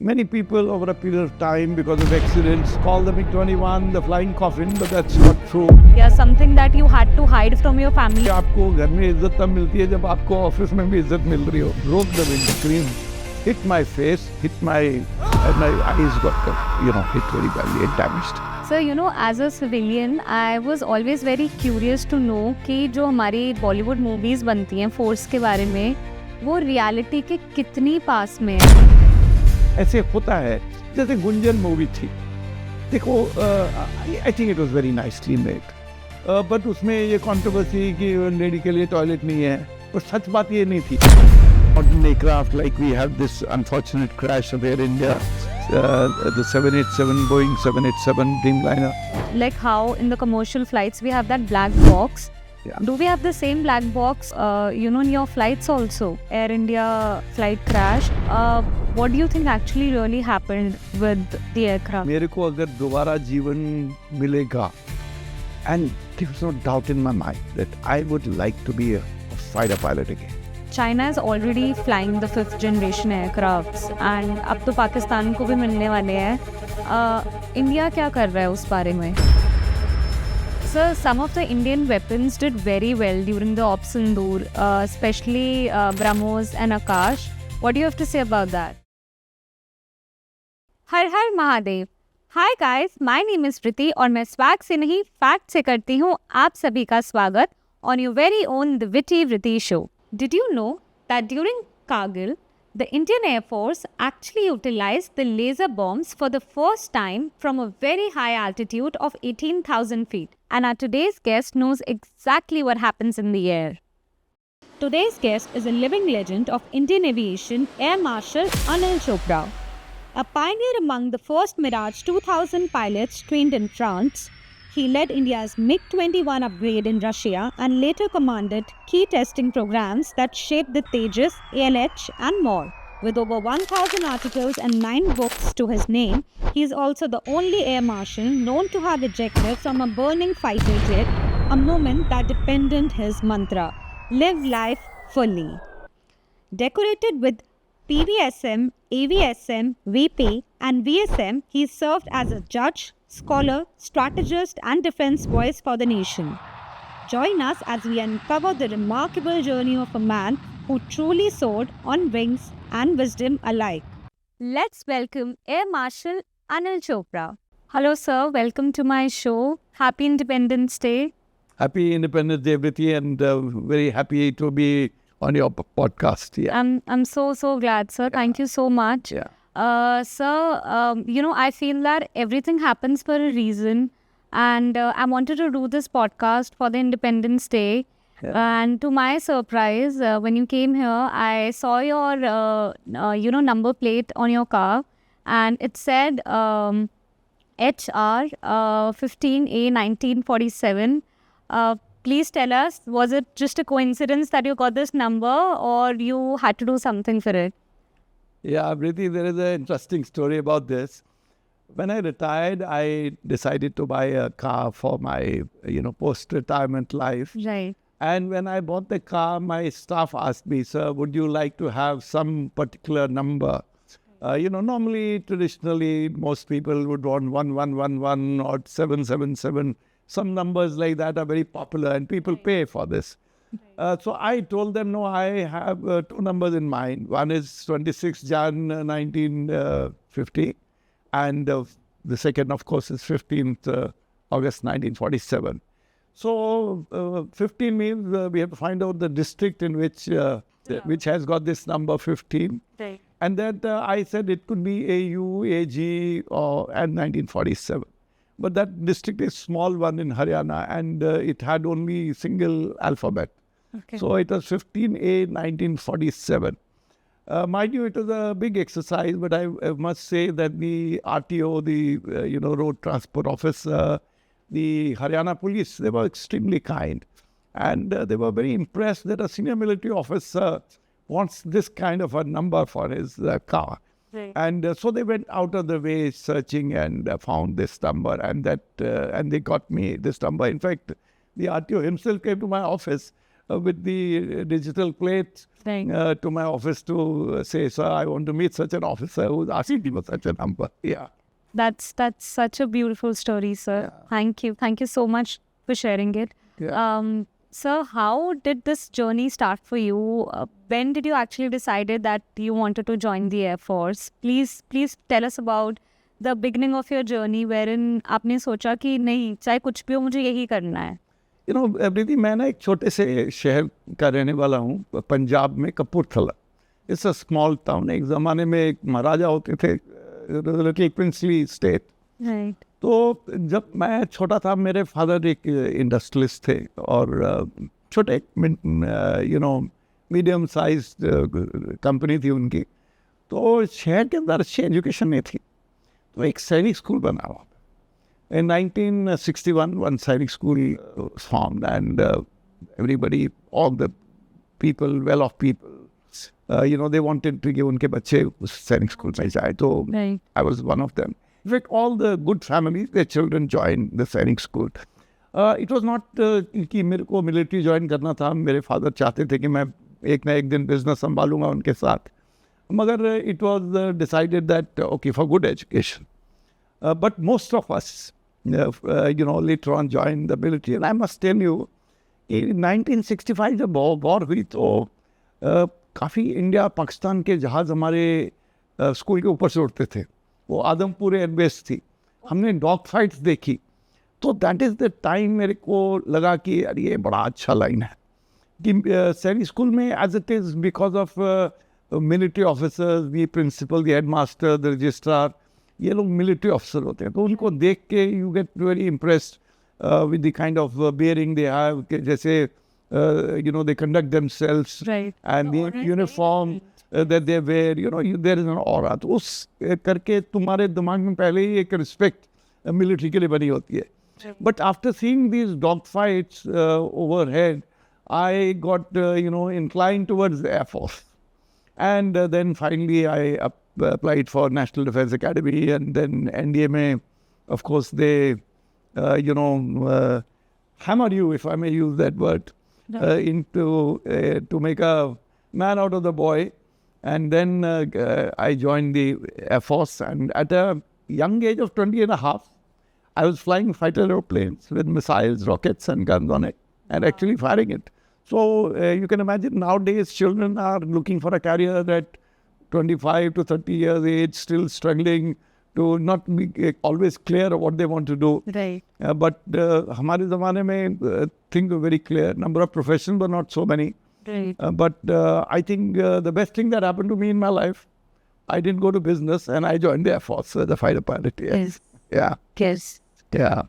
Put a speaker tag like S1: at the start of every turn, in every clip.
S1: Many people over a period of time, because of accidents, call the MiG-21 the flying coffin, but that's not true.
S2: Yeah, something that you had to hide from your family.
S1: आपको घर में इज्जत तब मिलती है जब आपको office में भी इज्जत मिल रही हो. Broke the windscreen, hit my face, and my eyes got, hit very badly and damaged.
S2: So, as a civilian, I was always very curious to know कि जो हमारी बॉलीवुड मूवीज बनती हैं फोर्स के बारे में, वो रियलिटी के कितनी पास में है.
S1: ऐसे होता है जैसे गुंजन मूवी थी. देखो, I think it was very nicely made, but उसमें ये कंट्रोवर्सी कि लेडी के लिए टॉयलेट नहीं है, पर सच बात ये नहीं थी. Modern aircraft, like we have this unfortunate crash of Air India, the 787, Boeing 787 Dreamliner.
S2: Like how in the commercial flights we have that black box.
S1: Yeah.
S2: Do we have the same black box, in your flights also? Air India flight crash. What do you think actually really happened with the aircraft?
S1: मेरे को अगर दोबारा जीवन मिलेगा, and there's no doubt in my mind that I would like to be a fighter pilot again.
S2: China is already flying the 5th generation aircrafts and अब तो पाकिस्तान को भी मिलने वाले हैं. इंडिया क्या कर रहा है उस बारे में? So some of the Indian weapons did very well during the Op Sindoor, especially BrahMos and Akash. What do you have to say about that? Her her Mahadev. Hi guys, my name is Vriti और मैं swag से नहीं fact से करती हूँ आप सभी का स्वागत on your very own the Wittty Vriti Show. Did you know that during Kargil, the Indian Air Force actually utilized the laser bombs for the first time from a very high altitude of 18,000 feet? And our today's guest knows exactly what happens in the air. Today's guest is a living legend of Indian aviation, Air Marshal Anil Chopra. A pioneer among the first Mirage 2000 pilots trained in France, he led India's MiG-21 upgrade in Russia and later commanded key testing programs that shaped the Tejas, ALH and more. With over 1,000 articles and 9 books to his name, he is also the only air marshal known to have ejected from a burning fighter jet, a moment that depended his mantra, live life fully. Decorated with PVSM, AVSM, VP and VSM, he served as a judge, scholar, strategist and defense voice for the nation. Join us as we uncover the remarkable journey of a man who truly soared on wings and wisdom alike. Let's welcome Air Marshal Anil Chopra. Hello sir, welcome to my show. Happy Independence Day.
S1: Happy Independence Day, Vriti, and very happy to be on your podcast. Yeah.
S2: I'm so glad, sir. Thank you so much.
S1: Yeah.
S2: Sir, I feel that everything happens for a reason, and I wanted to do this podcast for the Independence Day.
S1: Yeah.
S2: And to my surprise, when you came here, I saw your, number plate on your car, and it said HR 15A 1947. Please tell us, was it just a coincidence that you got this number, or you had to do something for it?
S1: Yeah, Vriti, there is an interesting story about this. When I retired, I decided to buy a car for my, post-retirement life.
S2: Right.
S1: And when I bought the car, my staff asked me, sir, would you like to have some particular number? Normally, traditionally, most people would want 1111 or 777. Some numbers like that are very popular and people pay for this. So I told them, no, I have 2 numbers in mind. One is 26 Jan 1950 and the second, of course, is 15th August 1947. So 15 means we have to find out the district in which has got this number 15.
S2: Right.
S1: And then I said it could be AU, AG and 1947. But that district is small one in Haryana and it had only single alphabet.
S2: Okay.
S1: So it was 15A 1947. Mind you, it was a big exercise, but I must say that the RTO, the Road Transport Officer, the Haryana Police, they were extremely kind. And they were very impressed that a senior military officer wants this kind of a number for his car.
S2: Right.
S1: And so they went out of the way searching and found this number, and they got me this number. In fact, the RTO himself came to my office with the digital plate to my office to say, sir, I want to meet such an officer who's asking me for such a number. Yeah.
S2: That's such a beautiful story, sir.
S1: Yeah.
S2: Thank you so much for sharing it.
S1: Yeah.
S2: Sir, how did this journey start for you? When did you actually decided that you wanted to join the Air Force? Please tell us about the beginning of your journey, wherein आपने सोचा कि नहीं, चाहे कुछ भी हो, मुझे यही करना है.
S1: You know, Vriti, मैं ना एक छोटे से शहर का रहने वाला हूँ, पंजाब में Kapurthala. It's a small town. एक ज़माने में एक महाराजा होते थे, little princely state.
S2: Right.
S1: तो जब मैं छोटा था, मेरे फादर एक इंडस्ट्रियलिस्ट थे और छोटे मीडियम साइज कंपनी थी उनकी. तो शहर के अंदर अच्छी एजुकेशन नहीं थी, तो एक सैनिक स्कूल बना हुआ. In 1961, one Sainik school was formed, and everybody, all the people, well-off people, they wanted to give unke bache us Sainik school mein jaye. So I was one of them. In fact, all the good families, their children joined the Sainik school. It was not कि मेरे को military join करना था. मेरे father चाहते थे कि मैं एक ना एक दिन business संभालूंगा उनके साथ. मगर it was decided that, okay, for good education. But most of us, later on joined the military. And I must tell you, in 1965 जब war हुई तो काफ़ी इंडिया पाकिस्तान के जहाज़ हमारे स्कूल के ऊपर से उड़ते थे. वो आदमपुर एयरबेस थी. हमने डॉग फाइट्स देखी. तो दैट इज़ द टाइम मेरे को लगा कि अरे ये बड़ा अच्छा लाइन है कि सैनिक स्कूल में as it is because of military officers, the principal, the headmaster, the registrar, ये लोग मिलिट्री ऑफिसर होते हैं. तो उनको देख के you get very impressed with the kind of bearing they have, जैसे they conduct themselves,
S2: right,
S1: and the uniform that they wear, there is an aura. तो उस करके तुम्हारे दिमाग में पहले ही एक रिस्पेक्ट मिलिट्री के लिए बनी होती है. But after seeing these dog fights overhead, I got inclined towards the Air Force, and then finally I applied for National Defence Academy, and then NDA में, of course, they hammer you, if I may use that word, to make a man out of the boy. And then I joined the Air Force, and at a young age of 20 and a half, I was flying fighter airplanes with missiles, rockets and guns on it, and actually firing it. So you can imagine nowadays children are looking for a career at 25 to 30 years age, still struggling to not be always clear of what they want to do.
S2: Right.
S1: But हमारे ज़माने में things were very clear. Number of professions were not so many.
S2: Right.
S1: But I think the best thing that happened to me in my life, I didn't go to business and I joined the Air Force as a fighter pilot. Yes. Yeah.
S2: Yes.
S1: Yeah.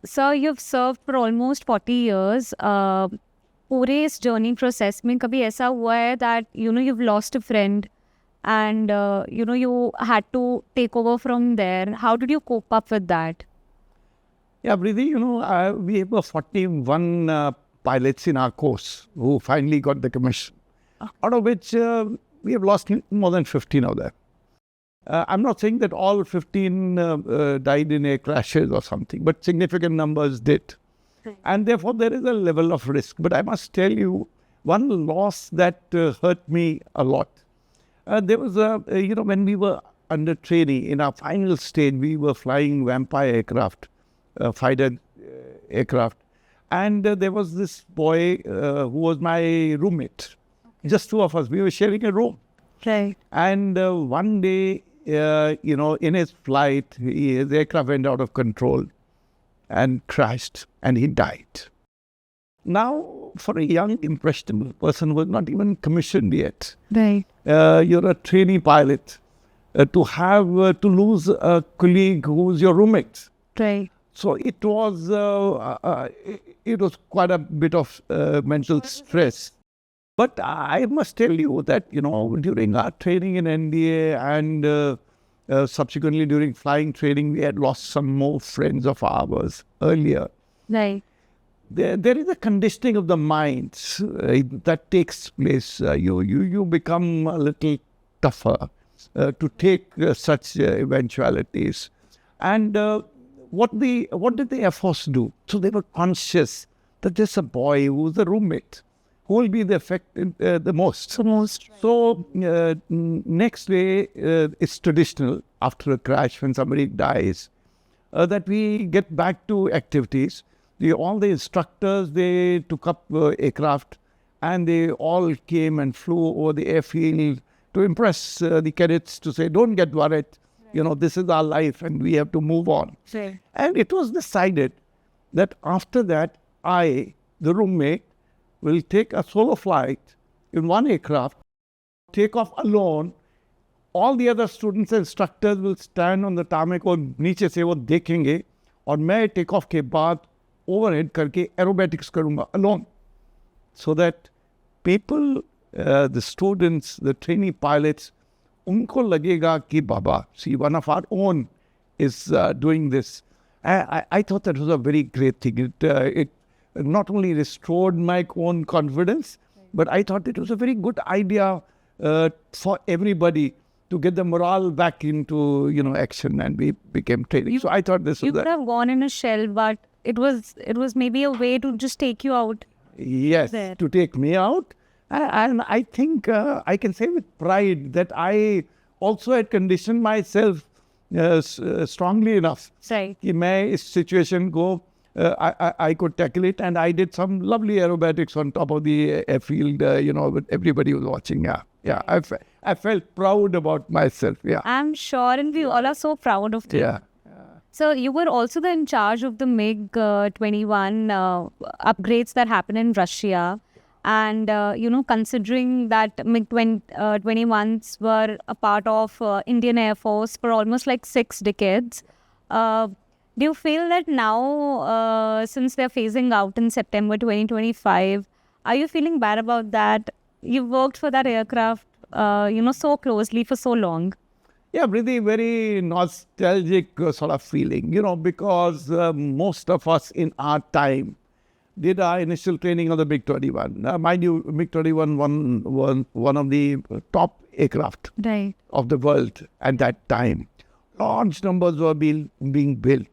S2: So you've served for almost 40 years. पूरे इस journey process में कभी ऐसा हुआ है that you've lost a friend and you had to take over from there? How did you cope up with that?
S1: Yeah, Vriti, we have 41 pilots in our course who finally got the commission, out of which we have lost more than 15 of them. I'm not saying that all 15 died in air crashes or something, but significant numbers did. And therefore, there is a level of risk. But I must tell you, one loss that hurt me a lot. There was when we were under training, in our final stage, we were flying Vampire aircraft, fighter aircraft. And there was this boy who was my roommate. Just two of us. We were sharing a room.
S2: Right.
S1: And one day, in his flight, his aircraft went out of control and crashed, and he died. Now, for a young, impressionable person who was not even commissioned yet,
S2: right,
S1: you're a trainee pilot, to lose a colleague who's your roommate.
S2: Right.
S1: So it was quite a bit of mental stress. But I must tell you that, during our training in NDA and subsequently during flying training, we had lost some more friends of ours earlier.
S2: Right.
S1: There is a conditioning of the mind that takes place. You become a little tougher to take such eventualities. And what did the Air Force do? So they were conscious that there's a boy who's a roommate, who will be the affected the most.
S2: The most.
S1: So next day, it's traditional after a crash when somebody dies that we get back to activities. All the instructors, they took up aircraft and they all came and flew over the airfield to impress the cadets to say, don't get worried, this is our life and we have to move on.
S2: Right.
S1: And it was decided that after that, I, the roommate, will take a solo flight in one aircraft, take off alone. All the other students and instructors will stand on the tarmac और नीचे से वो देखेंगे और मैं take off के बाद overhead करके aerobatics करूँगा alone. So that people, the students, the trainee pilots, उनको लगेगा कि बाबा, see, one of our own is doing this. I thought that was a very great thing. It not only restored my own confidence, but I thought it was a very good idea for everybody to get the morale back into, action, and we became training. So I thought this was
S2: You could have gone in a shell, but it was maybe a way to just take you out.
S1: Yes,
S2: there.
S1: To take me out. And I think I can say with pride that I also had conditioned myself strongly enough
S2: Right.
S1: कि मैं इस situation को I could tackle it, and I did some lovely aerobatics on top of the airfield, but everybody was watching. Yeah. I felt proud about myself. Yeah.
S2: I'm sure, and we all are so proud of you.
S1: Yeah.
S2: So you were also in charge of the MiG-21 upgrades that happened in Russia. And, considering that MiG-21s were a part of Indian Air Force for almost like 6 decades, do you feel that now, since they're phasing out in September 2025, are you feeling bad about that? You worked for that aircraft, so closely for so long.
S1: Yeah, really very nostalgic sort of feeling, because most of us in our time did our initial training on the MiG-21. Mind you, MiG-21 one of the top aircraft
S2: Right.
S1: of the world at that time. Large numbers were being built.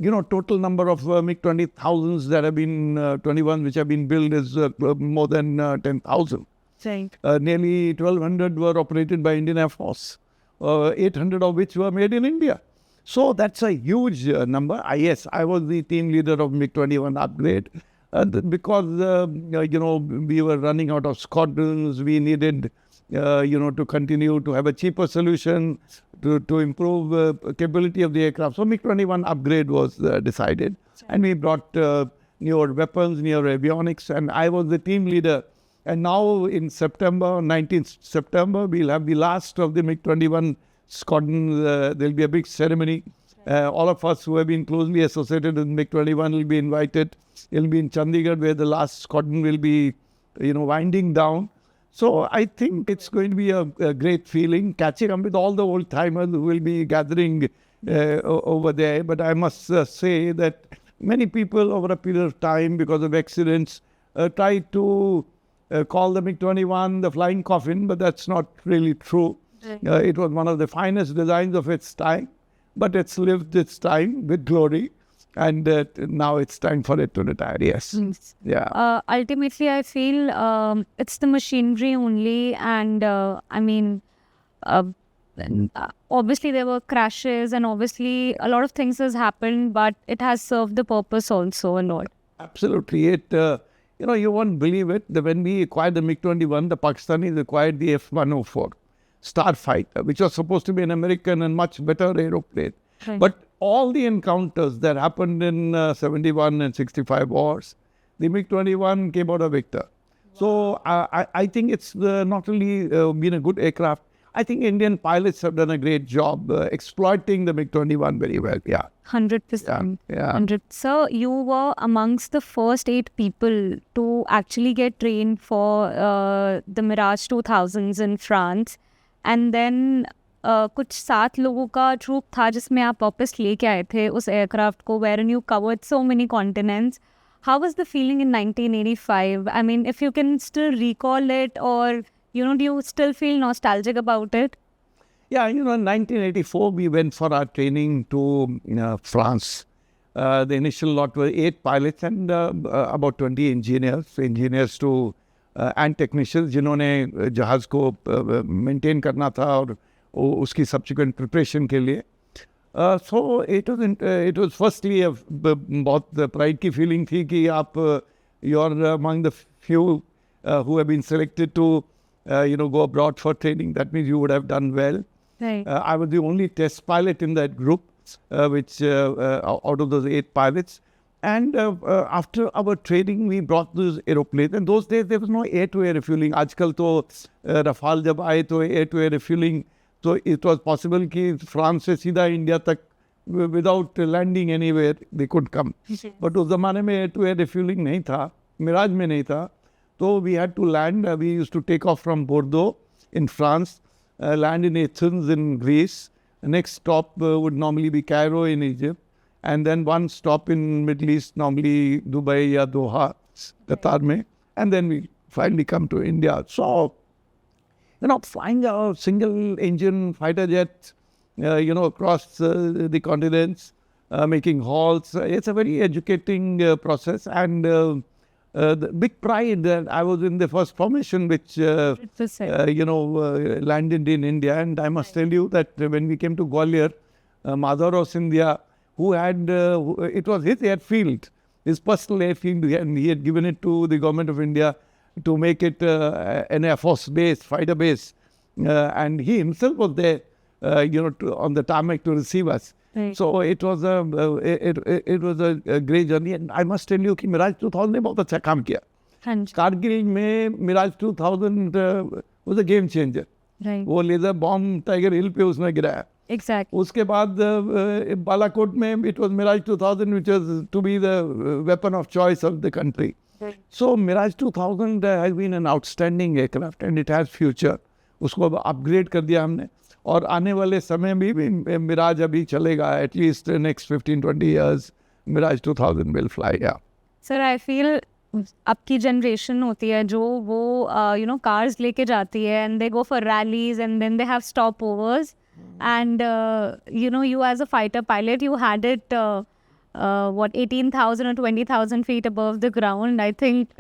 S1: Total number of MiG-20,000s that have been 21 which have been built is more than 10,000.
S2: Right.
S1: Nearly 1,200 were operated by Indian Air Force, 800 of which were made in India. So that's a huge number. Yes, I was the team leader of MiG-21 upgrade. Because, we were running out of squadrons, we needed, to continue to have a cheaper solution to improve capability of the aircraft. So MiG-21 upgrade was decided. And we brought newer weapons, newer avionics, and I was the team leader. And now in September, 19th September, we'll have the last of the MiG-21 squadron. There'll be a big ceremony. All of us who have been closely associated with MiG-21 will be invited. It'll be in Chandigarh, where the last squadron will be, winding down. So I think it's going to be a great feeling, catching up with all the old timers who will be gathering over there. But I must say that many people over a period of time, because of accidents, try to call the MiG-21 the flying coffin, but that's not really true. It was one of the finest designs of its time, but it's lived its time with glory. And now it's time for it to retire, yes. Yeah.
S2: Ultimately, I feel it's the machinery only. And obviously there were crashes and obviously a lot of things has happened, but it has served the purpose also a lot.
S1: Absolutely. It, you won't believe it. When we acquired the MiG-21, the Pakistanis acquired the F-104 Starfighter, which was supposed to be an American and much better aeroplane.
S2: Right.
S1: But all the encounters that happened in 71 and 65 wars, the MiG-21 came out a victor. So I think it's not only been a good aircraft, I think Indian pilots have done a great job exploiting the MiG-21 very well. Yeah.
S2: 100%.
S1: Yeah.
S2: 100. So you were amongst the first 8 people to actually get trained for the Mirage 2000s in France. And then कुछ 7 लोगों का troop था जिसमें आप वापस लेके आए थे उस एयरक्राफ्ट को, wherein you covered so many continents. How was the feeling in 1985? I mean, if you can still recall it, or do you still feel nostalgic about it?
S1: Yeah, in 1984 we went for our training to France. The initial lot were 8 pilots and about 20 engineers to and technicians जिन्होंने जहाज़ को maintain करना था और उसकी subsequent preparation के लिए. So it was firstly बहुत प्राइड की फीलिंग थी कि आप you are among the few who have been selected to go abroad for training. That means you would have done well.
S2: Right.
S1: I was the only test pilot in that group, which out of those 8 pilots. And after our training, we brought those aeroplanes. And those days, there was no air-to-air refueling. आजकल तो Rafale जब आए तो air-to-air refueling, तो it was possible कि France से सीधा India तक without landing anywhere, they could come. But उस ज़माने में air-to-air refueling नहीं था, मिराज में नहीं था. So we had to land. We used to take off from Bordeaux in France, land in Athens in Greece. The next stop would normally be Cairo in Egypt, and then one stop in Middle East, normally Dubai or Doha, Qatar mein, and then we finally come to India. So, flying a single-engine fighter jet, across the continents, making halts. It's a very educating process, and the big pride that I was in the first formation which landed in India. And I must tell you that when we came to Gwalior, Madhav Scindia, who had it was his airfield, his personal airfield, and he had given it to the government of India to make it an Air Force base, fighter base, and he himself was there on the tarmac to receive us.
S2: Right.
S1: So it was a great journey, and I must tell you कि Mirage 2000 ने बहुत अच्छा काम किया.
S2: हाँ जी.
S1: कारगिल में Mirage 2000 was a game changer.
S2: Right.
S1: वो laser bomb tiger हिल पे उसने गिराया.
S2: Exactly.
S1: उसके बाद बालाकोट में it was Mirage 2000 which was to be the weapon of choice of the country.
S2: Right.
S1: So Mirage 2000 has been an outstanding aircraft and it has future. उसको upgrade कर दिया हमने. और आने वाले समय में भी मिराज अभी चलेगा. At least next 15-20 years Mirage 2000 will fly. Yeah.
S2: Sir I feel अब की जनरेशन होती है जो वो कार्स लेके जाती है and they go for rallies and then they have stopovers and you as a fighter pilot, you had it 18,000 or 20,000 feet above the ground. I think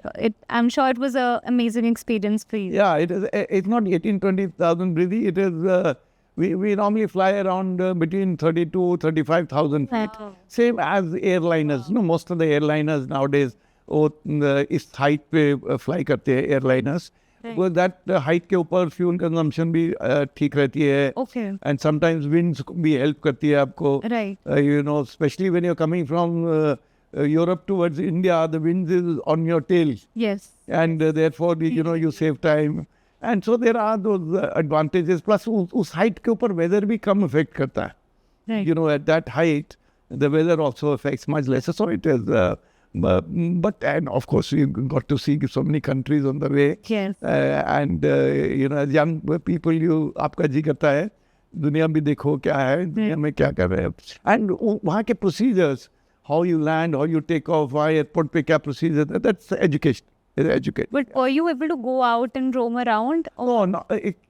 S2: I'm sure it was an amazing experience for you.
S1: Yeah, it's not 18,000-20,000 Vriti. It is we normally fly around between 32,000-35,000 feet.
S2: Wow.
S1: Same as airliners. Most of the airliners nowadays इस height पे fly करते हैं airliners.
S2: Right.
S1: Because that height के ऊपर fuel consumption भी ठीक रहती है.
S2: Okay.
S1: And sometimes winds भी help करती है आपको.
S2: Right.
S1: Especially when you're coming from Europe towards India, the winds is on your tail.
S2: Yes.
S1: And therefore, you save time. And so there are those advantages. Plus, उस height के ऊपर weather भी कम affect करता है.
S2: Right.
S1: At that height, the weather also affects much less. So it is, and of course, you got to see so many countries on the way.
S2: Yes.
S1: And, as young people, आपका जी करता है, दुनिया भी देखो क्या है, दुनिया में क्या कर रहे हैं. And वहाँ के procedures, how you land, how you take off, वहाँ airport पे क्या procedure, that's education. Educate.
S2: But were you able to go out and roam around?
S1: No,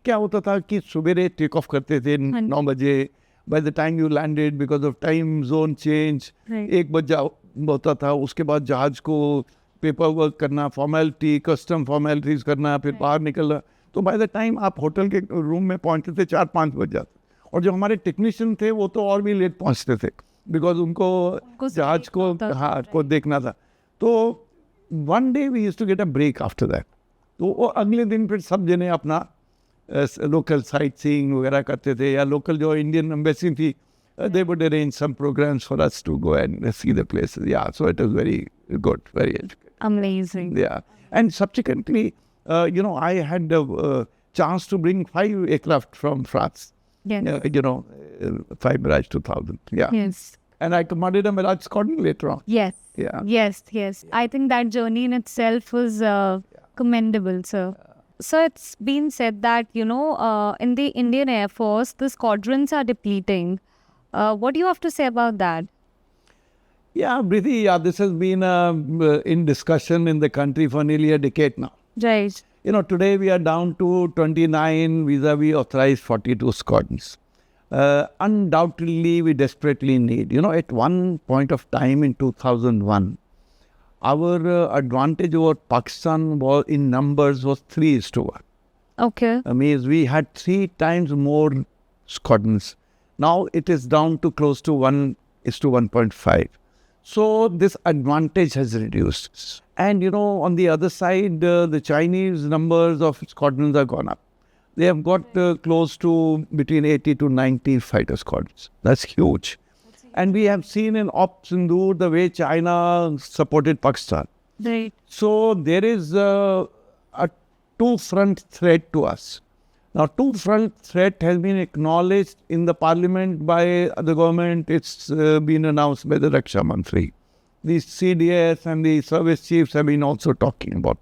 S1: क्या होता था कि सुबेरे टेक ऑफ करते थे 9 बजे. By the time you landed, because of time zone change,
S2: Right.
S1: 1 बजा होता था. उसके बाद जहाज को पेपर वर्क करना, फॉर्मेलिटी, कस्टम फॉर्मेलिटीज करना, फिर बाहर निकलना. तो बाय द टाइम आप होटल के रूम में पहुंचते थे 4-5 बज जाते. और जो हमारे टेक्नीशियन थे वो तो और भी लेट पहुंचते थे, बिकॉज उनको जहाज को देखना था. तो one day we used to get a break after that. तो वो अगले दिन फिर सब जने अपना लोकल साइट सीइंग वगैरह करते थे. या लोकल जो इंडियन एम्बेसी थी, they would arrange some programs for us to go and see the places. Yeah, so it was very good, very educated.
S2: Amazing.
S1: Yeah. And subsequently, I had a chance to bring 5 aircraft from France.
S2: Yes.
S1: 5 Mirage 2000. Yeah.
S2: Yes.
S1: And I commanded a Mirage squadron later on.
S2: Yes.
S1: Yeah.
S2: Yes. I think that journey in itself was commendable, sir. So it's been said that, in the Indian Air Force, the squadrons are depleting. What do you have to say about that?
S1: Yeah, Vriti, this has been in discussion in the country for nearly a decade now.
S2: Right.
S1: Today we are down to 29 vis-a-vis authorized 42 squadrons. Undoubtedly, we desperately need. At one point of time in 2001, our advantage over Pakistan was in numbers was 3:1.
S2: Okay.
S1: I mean, we had 3 times more squadrons. Now it is down to close to 1:1.5. So this advantage has reduced. And on the other side, the Chinese numbers of squadrons have gone up. They have got close to between 80 to 90 fighter squadrons. That's huge. And we have seen in Op Sindoor the way China supported Pakistan.
S2: Right.
S1: So there is a two-front threat to us. Now, two-front threat has been acknowledged in the parliament by the government. It's been announced by the Raksha Mantri. The CDS and the service chiefs have been also talking about.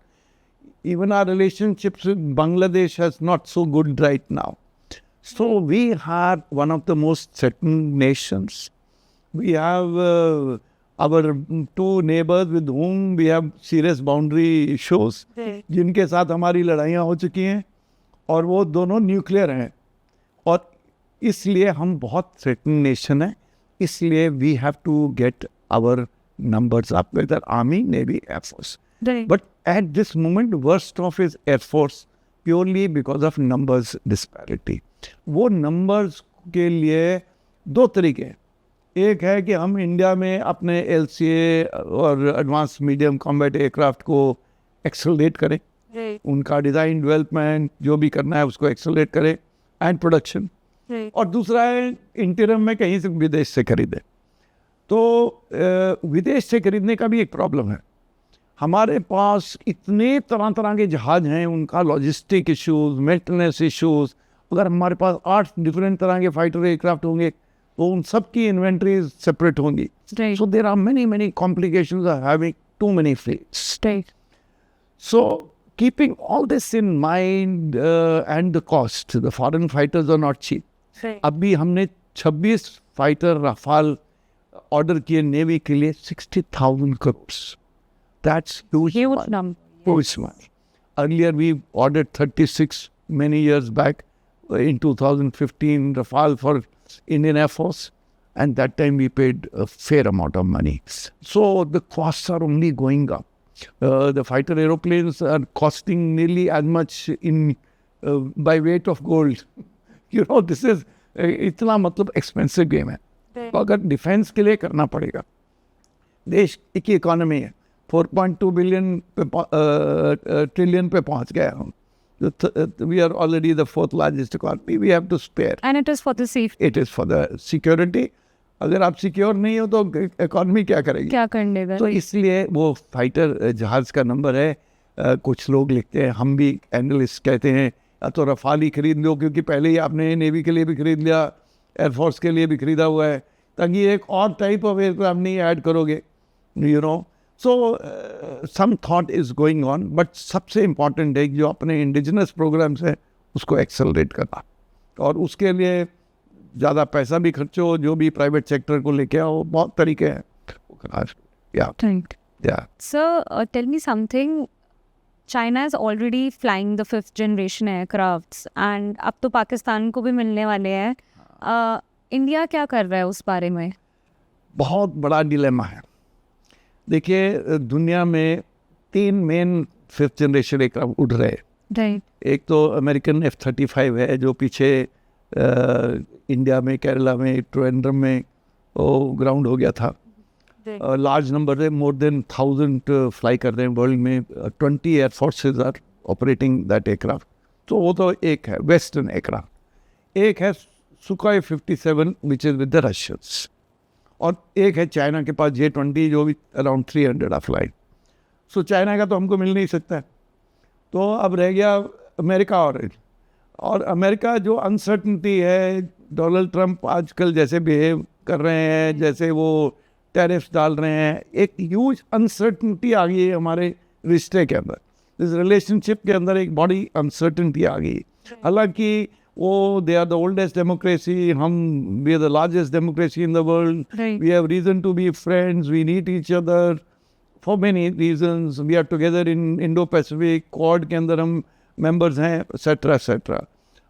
S1: Even our relationships with Bangladesh is not so good right now. So we are one of the most threatened nations. We have our 2 neighbors with whom we have serious boundary issues, जिनके साथ हमारी लड़ाइयाँ हो चुकी हैं और वो दोनों न्यूक्लियर हैं और इसलिए हम बहुत थ्रेटन नेशन है. इसलिए we have to get our numbers up, whether army, navy, air force.
S2: Right.
S1: But at this moment, worst off is air force purely because of numbers disparity. वो numbers के लिए 2 तरीके हैं. एक है कि हम इंडिया में अपने LCA और एडवांस मीडियम कॉम्बैट एयरक्राफ्ट को एक्सेलरेट करें. उनका डिज़ाइन डेवलपमेंट जो भी करना है उसको एक्सेलरेट करें एंड प्रोडक्शन. और दूसरा है इंटीरियम में कहीं से विदेश से खरीदें. तो विदेश से खरीदने का भी एक प्रॉब्लम है. हमारे पास इतने तरह तरह के जहाज हैं, उनका लॉजिस्टिक इश्यूज, मेंटेनेंस इश्यूज. अगर हमारे पास 8 डिफरेंट तरह के फाइटर एयरक्राफ्ट होंगे तो उन सब की इन्वेंट्रीज सेपरेट होंगी. So there are many complications of having too many fleets. So keeping all this in mind and the cost, the foreign fighters are not cheap. अभी हमने 26 फाइटर राफाल ऑर्डर किए navy के लिए 60,000 crores. That's huge money. Huge money. Earlier we ordered 36 many years back in 2015 Rafale for Indian Air Force, and that time we paid a fair amount of money. So the costs are only going up. The fighter aeroplanes are costing nearly as much in by weight of gold. This is इतना मतलब expensive game है. तो अगर defence के लिए करना पड़ेगा. देश की इकोनॉमी है 4.2 बिलियन ट्रिलियन पे पहुंच गया हम. We are already the 4th largest economy. We have to spare.
S2: And it is for the safety.
S1: It is for the security. अगर आप सिक्योर नहीं हो तो इकोनॉमी क्या करेगी,
S2: क्या करने का.
S1: तो इसलिए वो फाइटर जहाज का नंबर है. कुछ लोग लिखते हैं, हम भी एनालिस्ट कहते हैं या तो रफाल ही खरीद लो क्योंकि पहले ही आपने नेवी के लिए भी खरीद लिया, एयरफोर्स के लिए भी खरीदा हुआ है, ताकि एक और टाइप ऑफ एयरक्राफ्ट नहीं ऐड करोगे. So some thought is going on. But सबसे इम्पॉर्टेंट है जो अपने इंडिजिनस प्रोग्राम्स हैं उसको एक्सेलरेट करना, और उसके लिए ज़्यादा पैसा भी खर्चो, जो भी प्राइवेट सेक्टर को लेके आओ, बहुत तरीके हैं.
S2: Sir, tell me something. China is already flying the 5th generation aircrafts and अब तो पाकिस्तान को भी मिलने वाले हैं. इंडिया क्या कर रहा है उस बारे में?
S1: बहुत बड़ा डिलेमा है. देखिए, दुनिया में 3 मेन 5th जनरेशन एयरक्राफ्ट उड़ रहे हैं. एक तो अमेरिकन F-35 है जो पीछे इंडिया में, केरला में, ट्रिवेंड्रम में वो ग्राउंड हो गया था. लार्ज नंबर है, मोर देन 1000 फ्लाई कर रहे हैं वर्ल्ड में. 20 air forces are operating that aircraft. तो वो तो एक है वेस्टर्न एयरक्राफ्ट. एक है Sukhoi 57 which is with the Russians, और एक है चाइना के पास J-20 जो भी around 300 are flying. So China का तो हमको मिल नहीं सकता. तो अब रह गया अमेरिका. और अमेरिका जो अनसर्टनिटी है, डोनाल्ड ट्रंप आजकल जैसे बिहेव कर रहे हैं, जैसे वो टैरिफ्स डाल रहे हैं, एक ह्यूज अनसर्टनिटी आ गई है हमारे रिश्ते के अंदर. इस रिलेशनशिप के अंदर एक बड़ी अनसर्टनिटी आ गई. हालांकि वो they are the oldest democracy, हम we are the largest democracy in the world, we have reason to be friends, we need each other for many reasons, we are together in Indo Pacific Quad के अंदर हम members हैं, etcetera etcetera.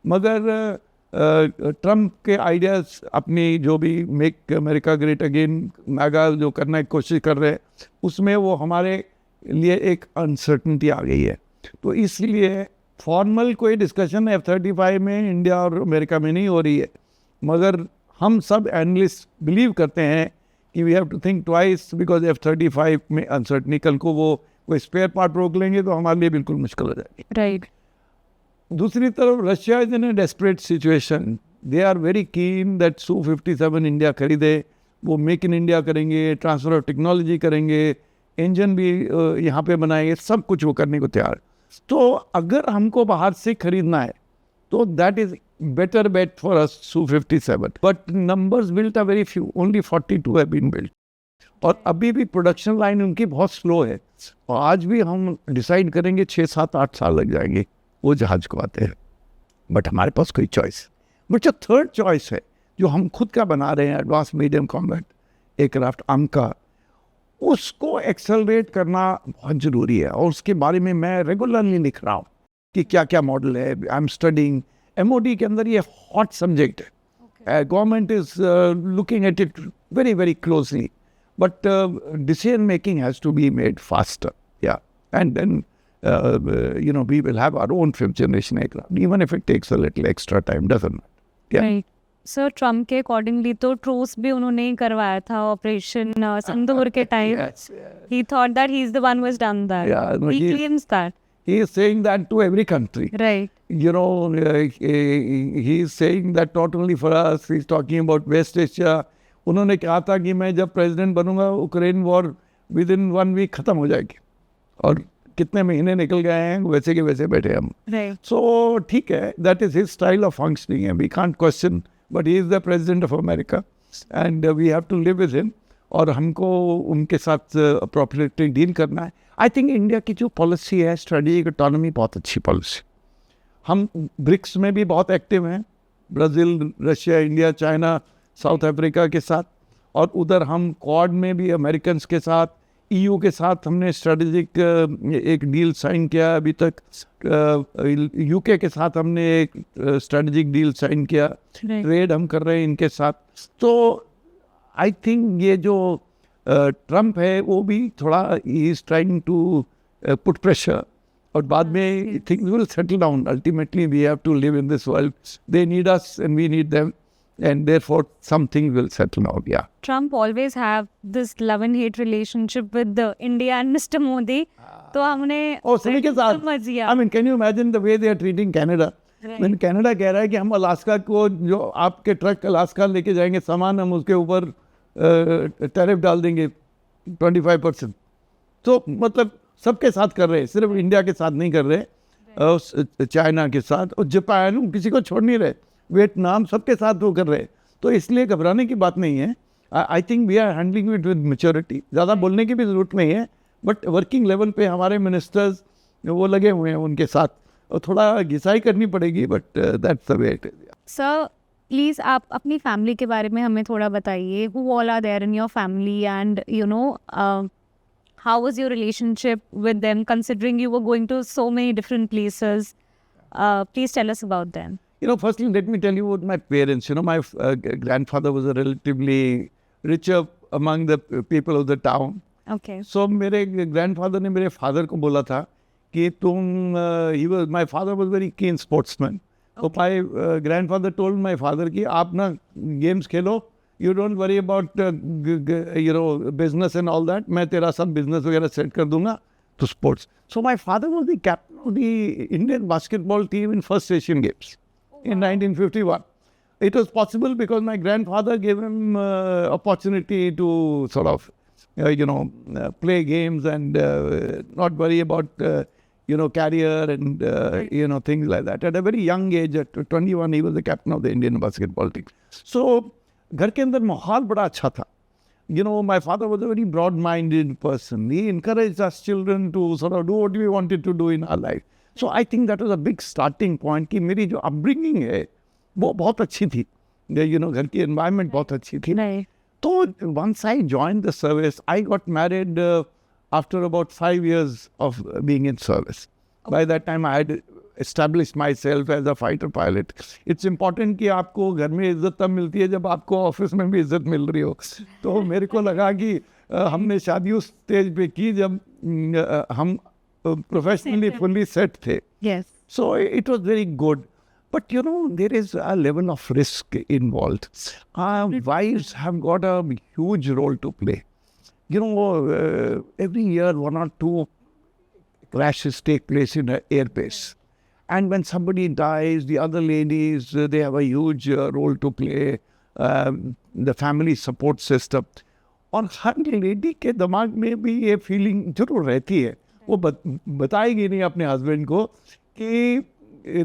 S1: मगर Trump के ideas अपनी जो भी make America great again MAGA जो करने की कोशिश कर रहे हैं उसमें वो हमारे लिए एक अनसर्टनिटी आ गई है। तो इसलिए फॉर्मल कोई डिस्कशन F-35 में इंडिया और अमेरिका में नहीं हो रही है, मगर हम सब एनालिस्ट बिलीव करते हैं कि we have to think twice because F-35 में अनसर्टनी, कल को वो कोई स्पेयर पार्ट रोक लेंगे तो हमारे लिए बिल्कुल मुश्किल हो जाएगी।
S2: राइट।
S1: दूसरी तरफ Russia is in a desperate situation, they are very keen that Su-57 India खरीदे, वो मेक इन इंडिया करेंगे, ट्रांसफर ऑफ टेक्नोलॉजी करेंगे, इंजन भी यहाँ पे बनाएंगे, सब कुछ वो करने को तैयार। तो अगर हमको बाहर से खरीदना है तो that is better bet for us Su-57, but numbers built are very few, only 42 have been built, और अभी भी प्रोडक्शन लाइन उनकी बहुत स्लो है, और आज भी हम डिसाइड करेंगे 6-7-8 साल लग जाएंगे वो जहाज को आते हैं। बट हमारे पास कोई चॉइस, बट जो थर्ड चॉइस है जो हम खुद का बना रहे हैं, एडवांस मीडियम कॉम्बैट एयरक्राफ्ट का, उसको एक्सेलरेट करना बहुत ज़रूरी है, और उसके बारे में मैं रेगुलरली लिख रहा हूँ कि क्या क्या मॉडल है। आई एम स्टडिंग, MOD के अंदर ये हॉट सब्जेक्ट है, government is looking at it very very closely, but decision making has to be made faster, या and then we will have our own fifth generation aircraft, even if it takes a little extra time, doesn't matter. Yeah.
S2: Right. Sir Trump के accordingly तो truce भी उन्होंने ही करवाया था operation सिंदूर के time. He thought that he is the one who has done that. He claims that.
S1: He is saying that to every country.
S2: Right.
S1: He is saying that not only for us, he is talking about West Asia. उन्होंने कहा था कि मैं जब president बनूंगा Ukraine war within 1 week खत्म हो जाएगी, और कितने महीने निकल गए हैं, वैसे के वैसे बैठे हम। सो ठीक है, that is his style of functioning, we can't question, but he is the president of America and we have to live with him, और हमको उनके साथ अप्रोप्रिएटली डील करना है। आई थिंक इंडिया की जो पॉलिसी है, स्ट्रेटेजिक ऑटोनॉमी, बहुत अच्छी पॉलिसी। हम ब्रिक्स में भी बहुत एक्टिव हैं, Brazil, Russia, India, China, south Africa के साथ, और उधर हम क्वाड में भी अमेरिकन के साथ, EU के साथ हमने स्ट्रेटेजिक एक डील साइन किया अभी तक, UK के साथ हमने एक स्ट्रेटेजिक डील साइन किया, ट्रेड हम कर रहे हैं इनके साथ। तो आई थिंक ये जो ट्रम्प है वो भी थोड़ा ही is trying to put pressure, और बाद में things will settle down. Ultimately we have to live in this world, they need us and we need them, and therefore something will settle out. Yeah,
S2: Trump always have this love and hate relationship with the India and Mr. Modi. तो हमने
S1: सभी के साथ, I mean, can you imagine the way they are treating Canada? When Canada कह रहा है कि हम अलास्का को, जो आपके ट्रक अलास्का लेके जाएंगे सामान, हम उसके ऊपर टैरिफ डाल देंगे 25%। तो मतलब सबके साथ कर रहे हैं, सिर्फ इंडिया के साथ नहीं कर रहे, चाइना के साथ, और जापान, किसी को छोड़ नहीं रहे, वियतनाम, सबके साथ वो कर रहे हैं। तो इसलिए घबराने की बात नहीं है। I think we are handling it with maturity, ज़्यादा बोलने की भी ज़रूरत नहीं है, बट वर्किंग लेवल पे हमारे मिनिस्टर्स वो लगे हुए हैं उनके साथ, और थोड़ा घिसाई करनी पड़ेगी, but that's the way it is.
S2: Sir please आप अपनी फैमिली के बारे में हमें थोड़ा बताइए, who all are there in your family, and how was your relationship with them, considering you were going to so many different places? Please tell us about them.
S1: Firstly, let me tell you about my parents. My grandfather was a relatively richer among the people of the town.
S2: Okay.
S1: So, मेरे grandfather ने मेरे father को बोला था कि my father was very keen sportsman. Okay. So, my grandfather told my father कि आप ना games Khelo, you don't worry about business and all that. मैं तेरा सब business वगैरह set कर दूँगा to sports. So, my father was the captain of the Indian basketball team in first Asian Games. In 1951. It was possible because my grandfather gave him opportunity to sort of, play games and not worry about, career and, things like that. At a very young age, at 21, he was the captain of the Indian basketball team. So, घर के अंदर माहौल बड़ा अच्छा था. My father was a very broad-minded person. He encouraged us children to sort of do what we wanted to do in our life. So I think that was a big starting point कि मेरी जो upbringing है वो बहुत अच्छी थी, घर की environment बहुत अच्छी थी. तो once I joined the service, I got married after about 5 years of being in service. Okay. By that time I had establish myself as a fighter pilot. It's important कि आपको घर में इज्जत तब मिलती है जब आपको ऑफिस में भी इज्जत मिल रही हो. तो मेरे को लगा कि हमने शादी उस स्टेज पे की जब हम प्रोफेशनली फुल्ली सेट थे.
S2: Yes.
S1: So it was very good. But you know, there is a level of risk involved. Wives have got a huge role to play. You know, every year 1 or 2 crashes take place in an airbase. And when somebody dies, the other ladies, they have a huge role to play. The family support system. और हर lady के दिमाग में भी ये feeling जरूर रहती है. वो बताएगी नहीं अपने हस्बैंड को कि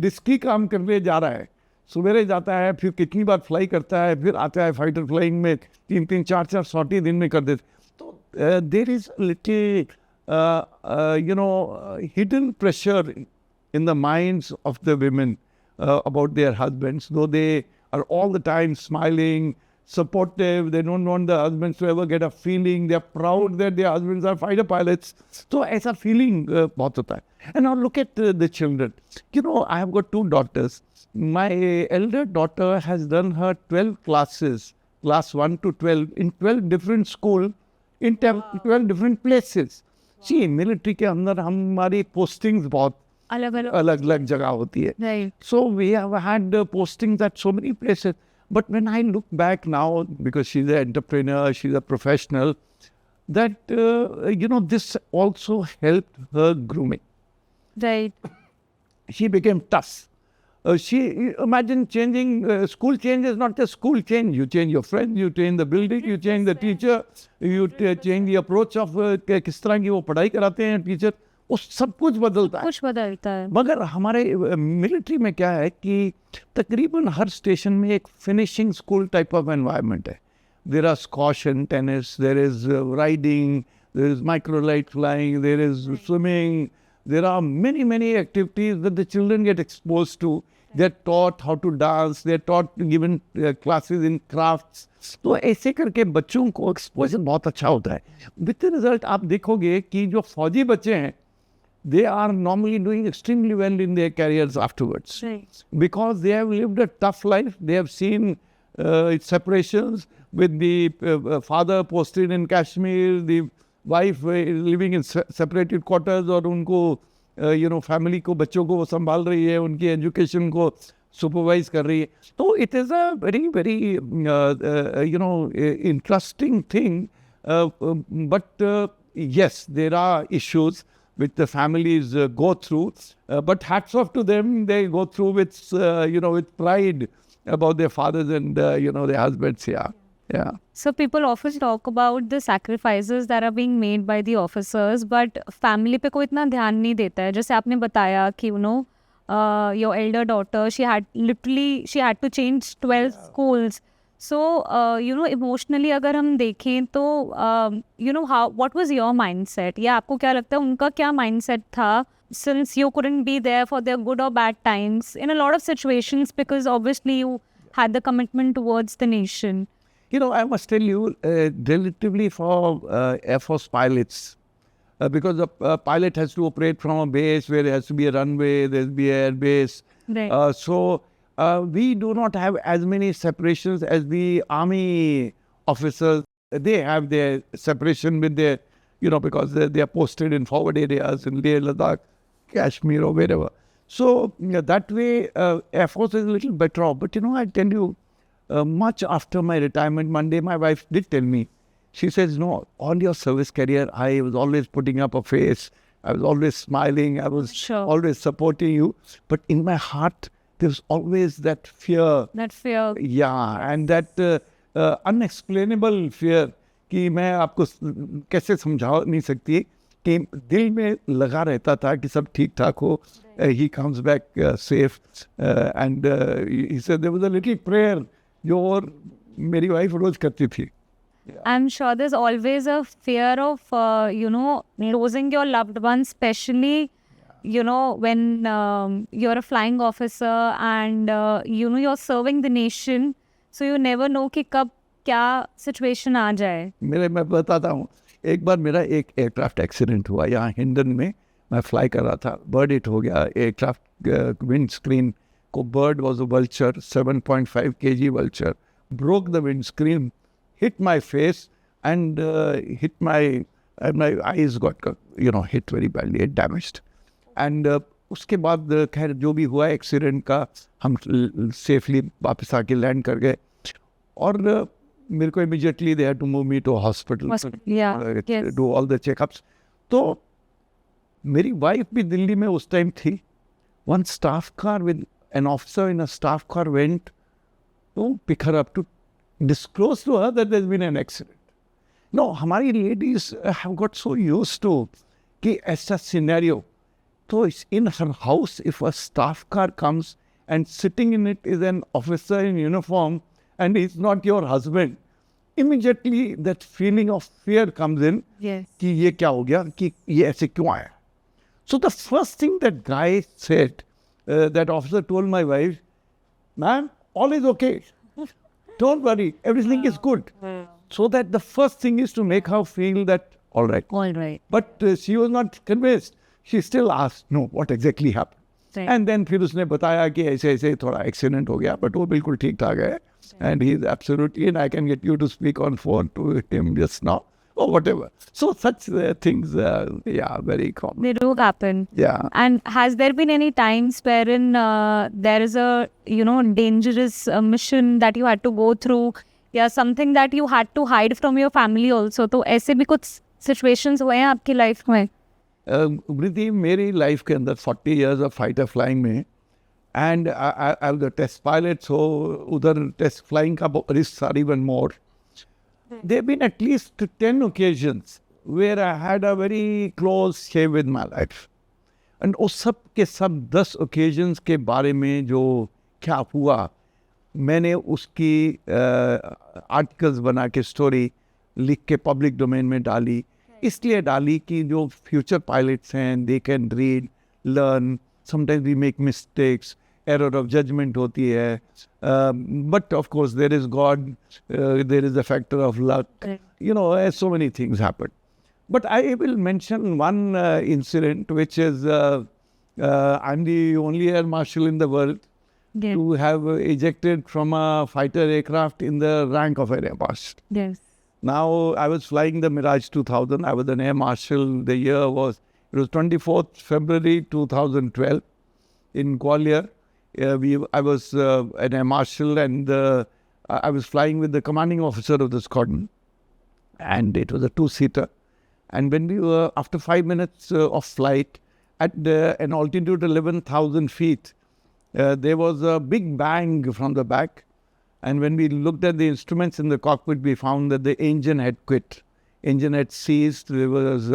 S1: रिस्की काम करने जा रहा है. सवेरे जाता है, फिर कितनी बार फ्लाई करता है, फिर आता है फाइटर फ्लाइंग में 3-3, 4-4 सॉटी दिन में कर देते. तो there is little you know, hidden pressure in the minds of the women about their husbands, though they are all the time smiling, supportive. They don't want the husbands to ever get a feeling. They're proud that their husbands are fighter pilots. So ऐसा feeling बहुत होता है. And now look at the children. You know, I have got 2 daughters. My elder daughter has done her 12 classes, class 1 to 12, in 12 different schools, in 12 different places. See, military के अंदर हमारी postings बहुत अलग जगह होती है.
S2: Right.
S1: So we have had postings at so many places. But when I look back now, because she's an entrepreneur, she's a professional, that, you know, this also helped her grooming.
S2: Right.
S1: She became tough. Imagine changing, school change is not just school change. You change your friends, you change the building, you change the teacher, you change the approach of किस तरह की वो पढ़ाई कराते हैं teacher. वो सब कुछ बदलता है. मगर हमारे मिलिट्री में क्या है कि तकरीबन हर स्टेशन में एक finishing school type of environment है. There are squash and tennis, there is riding, there is microlight flying, there is swimming. There are many activities that the children get exposed to. They're taught how to dance. They're taught, given classes in crafts. तो ऐसे करके बच्चों को exposure बहुत अच्छा होता है. With the result आप देखोगे कि जो फौजी बच्चे हैं, they are normally doing extremely well in their careers afterwards.
S2: Right.
S1: Because they have lived a tough life. They have seen separations with the father posted in Kashmir, the wife living in separated quarters, और उनको you know family को, बच्चों को वो संभाल रही है, उनकी एजुकेशन को सुपरवाइज कर रही है. तो it is a very you know interesting thing. But yes, there are issues which the families go through, but hats off to them. They go through with you know, with pride about their fathers and you know, their husbands. Yeah.
S2: So people often talk about the sacrifices that are being made by the officers, but family पे कोई इतना ध्यान नहीं देता है. जैसे आपने बताया कि you know, your elder daughter, she had to change 12 schools. So you know, emotionally अगर हम देखें तो you know, what was your mindset? या आपको क्या लगता है उनका क्या mindset था, since you couldn't be there for their good or bad times in a lot of situations, because obviously you had the commitment towards the nation.
S1: You know, I must tell you, relatively for Air Force pilots, because a pilot has to operate from a base where there has to be a runway, there's be an air base.
S2: Right.
S1: So we do not have as many separations as the army officers. They have their separation with their, you know, because they are posted in forward areas in Leh, Ladakh, Kashmir or wherever. So that way, Air Force is a little better off. But you know, I tell you, much after my retirement, one day my wife did tell me, she says, no, all your service career, I was always putting up a face. I was always smiling. I was always supporting you. But in my heart, there's always that fear.
S2: That fear.
S1: Yeah, and that unexplainable fear कि मैं आपको कैसे समझा नहीं सकती कि दिल में लगा रहता था कि सब ठीक ठाक हो. He comes back safe. And he said there was a little prayer जो और मेरी वाइफ रोज करती थी.
S2: I'm sure there's always a fear of, you know, losing your loved ones, especially, you know, when you're a flying officer and, you know, you're serving the nation. So you never know कि कब क्या situation आ जाए.
S1: मैं बताता हूँ, एक बार मेरा एक एयरक्राफ्ट एक्सीडेंट हुआ यहाँ हिंडन में. मैं फ्लाई कर रहा था, बर्ड हिट हो गया एयरक्राफ्ट विंड स्क्रीन को. Bird was a vulture, 7.5 kg vulture, broke the windscreen, hit my face and hit my eyes got hit very badly, damaged. And उसके बाद खैर जो भी हुआ एक्सीडेंट का, हम सेफली वापस आके लैंड कर गए. और मेरे को immediately they had to move me to hospital, do all the checkups. तो मेरी वाइफ भी दिल्ली में उस टाइम थी. One staff car with an officer in a staff car went to pick her up to disclose to her that there's been an accident. No, हमारी ladies have got so used to कि ऐसा scenario. So in her house, if a staff car comes and sitting in it is an officer in uniform and he's not your husband, immediately that feeling of fear comes in.
S2: Yes.
S1: कि ये क्या हो गया, कि ये ऐसे क्यों आया. So the first thing that guy said, that officer told my wife, ma'am, all is okay. Don't worry, everything is good. So that the first thing is to make her feel that all right.
S2: All right.
S1: But she was not convinced. She still asked, no, what exactly happened?
S2: Right.
S1: And then फिर उसने बताया कि ऐसे ऐसे थोड़ा accident हो गया, but वो बिल्कुल ठीक ठाक है. And he is absolutely, and I can get you to speak on phone to him just now or whatever. So such things, very common.
S2: They do happen.
S1: Yeah.
S2: And has there been any times wherein there is a dangerous mission that you had to go through, या something that you had to hide from your family also? तो ऐसे भी कुछ situations हुए हैं आपकी life में?
S1: वृद्धि, मेरी लाइफ के अंदर 40 years of fighter flying में, and I was a test pilot, so उधर test flying का risks are even more. There have been at least 10 occasions where I had a very close shave with my life. And उस सब के सब 10 occasions के बारे में जो क्या हुआ, मैंने उसकी आर्टिकल्स बना के स्टोरी लिख के पब्लिक डोमेन में डाली. इसलिए डाली कि जो फ्यूचर पायलट्स हैं, they can read, learn. Sometimes we make mistakes, error of judgment होती है, but of course there is God, there is a factor of luck, so many things happen. But I will mention one incident which is I'm the only air marshal in the world to have ejected from a fighter aircraft in the rank of Air Marshal.
S2: Yes.
S1: Now I was flying the Mirage 2000. I was an Air Marshal. The year was 24th February 2012 in Gwalior. I was an Air Marshal, and I was flying with the commanding officer of the squadron, and it was a 2-seater. And when we were, after 5 minutes of flight, at an altitude 11,000 feet, there was a big bang from the back. And when we looked at the instruments in the cockpit, we found that the engine had quit. Engine had ceased. There was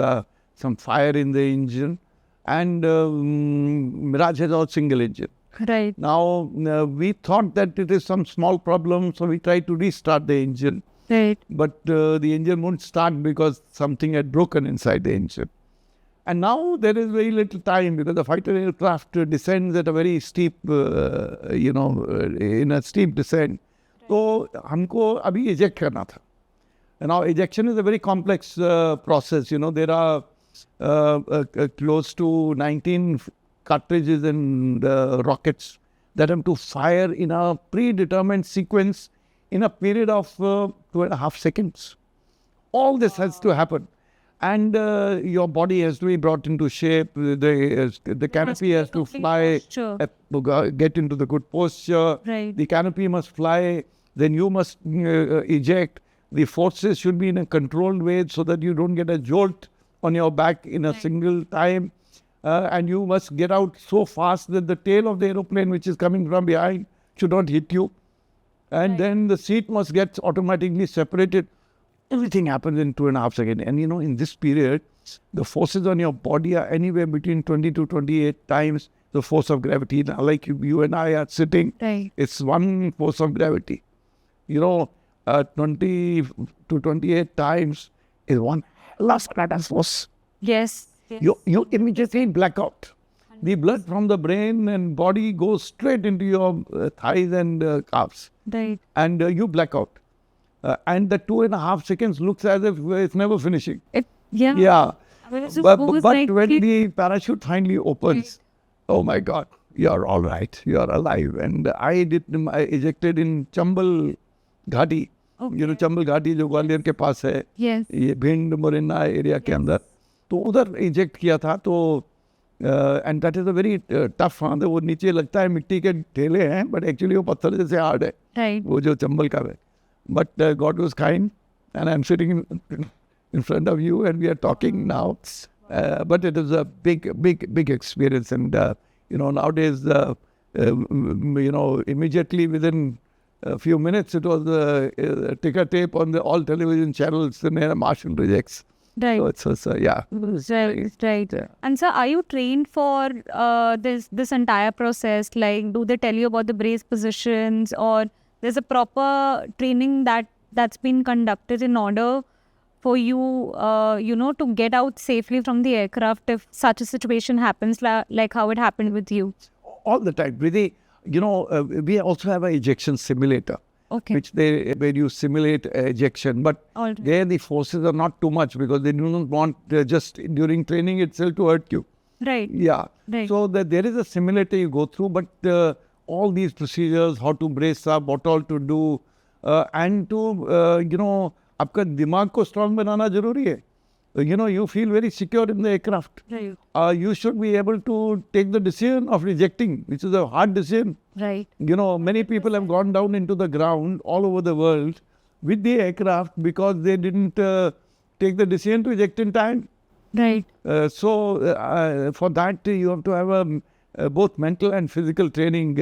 S1: some fire in the engine. And Mirage has all single engine.
S2: Right.
S1: Now, we thought that it is some small problem, so we tried to restart the engine.
S2: Right.
S1: But the engine wouldn't start because something had broken inside the engine. And now there is very little time because the fighter aircraft descends at a very steep, in a steep descent. So, हमको अभी eject करना था. And now ejection is a very complex process. There are close to 19 cartridges in the rockets that have to fire in a predetermined sequence in a period of 2.5 seconds. All this has to happen. And your body has to be brought into shape. The canopy has to fly, get into the good posture.
S2: Right.
S1: The canopy must fly. Then you must eject. The forces should be in a controlled way so that you don't get a jolt on your back in a single time. And you must get out so fast that the tail of the aeroplane, which is coming from behind, should not hit you. And then the seat must get automatically separated. Everything happens in 2.5 seconds. And in this period, the forces on your body are anywhere between 20 to 28 times the force of gravity. Now, like you and I are sitting, it's one force of gravity. 20 to 28 times is one last force.
S2: Yes.
S1: You immediately black out. The blood from the brain and body goes straight into your thighs and calves.
S2: Right.
S1: And you black out. And the 2.5 seconds looks as if it's never finishing.
S2: Yeah.
S1: But when the parachute finally opens, oh my God, you're all right, you're alive. And I ejected in Chambal Ghati. You know, Chambal Ghati जो ग्वालियर के पास है,
S2: Yes.
S1: ये Bhind Morena area के अंदर, तो उधर eject किया था. तो and that is a very tough. वो नीचे लगता है मिट्टी के ढेले हैं, बट एक्चुअली वो पत्थर जैसे हार्ड है.
S2: Right.
S1: वो जो चंबल का है. But God was kind and I am sitting in front of you and we are talking now. But it is a big experience. And, nowadays, immediately within a few minutes, it was ticker tape on all television channels and Air Marshal rejects.
S2: Right.
S1: So it's, yeah.
S2: Right.
S1: Yeah.
S2: And sir, are you trained for this entire process? Like, do they tell you about the brace positions, or there's a proper training that's been conducted in order for you, to get out safely from the aircraft if such a situation happens, like how it happened with you?
S1: All the time. Really, we also have an ejection simulator.
S2: Okay.
S1: Where you simulate ejection, but
S2: All right.
S1: there the forces are not too much because they do not want just during training itself to hurt you.
S2: Right.
S1: Yeah.
S2: Right.
S1: So there is a simulator you go through, but all these procedures, how to brace up, what all to do, and to, आपका दिमाग को strong बनाना जरूरी है. You feel very secure in the aircraft.
S2: Right.
S1: You should be able to take the decision of rejecting, which is a hard decision.
S2: Right.
S1: Many people have gone down into the ground all over the world with the aircraft because they didn't take the decision to eject in time.
S2: Right.
S1: So for that, you have to have both mental and physical training,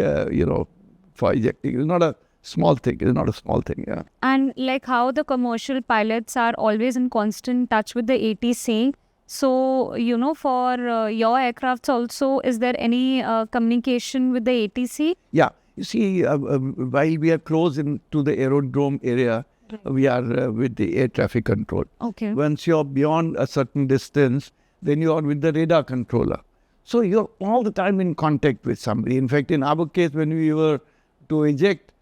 S1: for ejecting. It's not a small thing. It's not a small thing, yeah.
S2: And like how the commercial pilots are always in constant touch with the ATC. So, for your aircrafts also, is there any communication with the ATC?
S1: Yeah. You see, while we are close to the aerodrome area, we are with the air traffic control.
S2: Okay.
S1: Once you're beyond a certain distance, then you are with the radar controller. So you're all the time in contact with somebody. In fact, in our case, when we were to eject,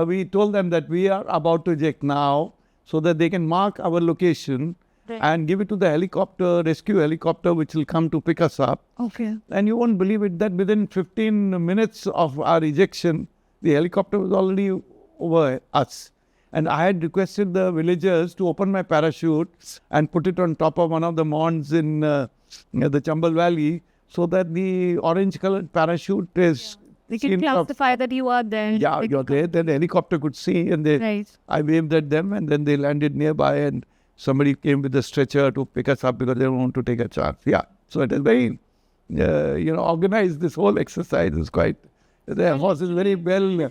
S1: we told them that we are about to eject now so that they can mark our location and give it to the rescue helicopter, which will come to pick us up.
S2: Okay.
S1: And you won't believe it that within 15 minutes of our ejection, the helicopter was already over us. And I had requested the villagers to open my parachute and put it on top of one of the mounds in the Chambal Valley so that the orange-colored parachute is...
S2: They can classify that you are there.
S1: Yeah, you're there. Then the helicopter could see, and I waved at them, and then they landed nearby, and somebody came with a stretcher to pick us up because they don't want to take a chance. Yeah, so it is very, organized. This whole exercise is quite. The horse is very well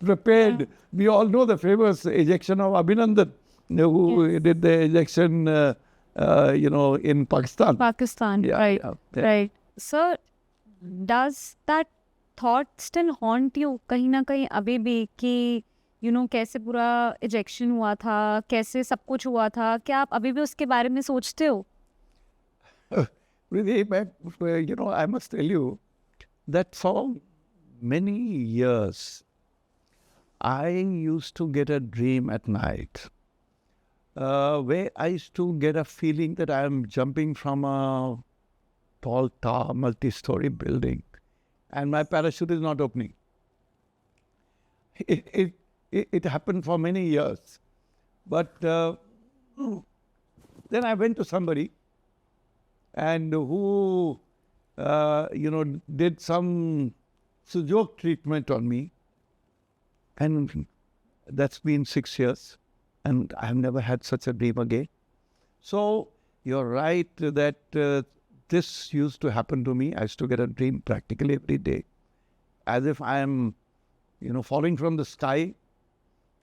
S1: prepared. Yeah. We all know the famous ejection of Abhinandan, who did the ejection, in Pakistan.
S2: Pakistan,
S1: yeah,
S2: right,
S1: yeah.
S2: Right. So, does that thought still haunt you कहीं ना कहीं अभी भी कि कैसे पूरा ejection हुआ था, कैसे सब कुछ हुआ था, क्या आप अभी भी उसके बारे में सोचते हो?
S1: Really, I must tell you that for many years, I used to get a dream at night where I used to get a feeling that I am jumping from a tall tower, multi-story building. And my parachute is not opening. It happened for many years. But then I went to somebody and who, did some sujoke treatment on me. And that's been 6 years. And I have never had such a dream again. So you're right that this used to happen to me. I used to get a dream practically every day, as if I am, falling from the sky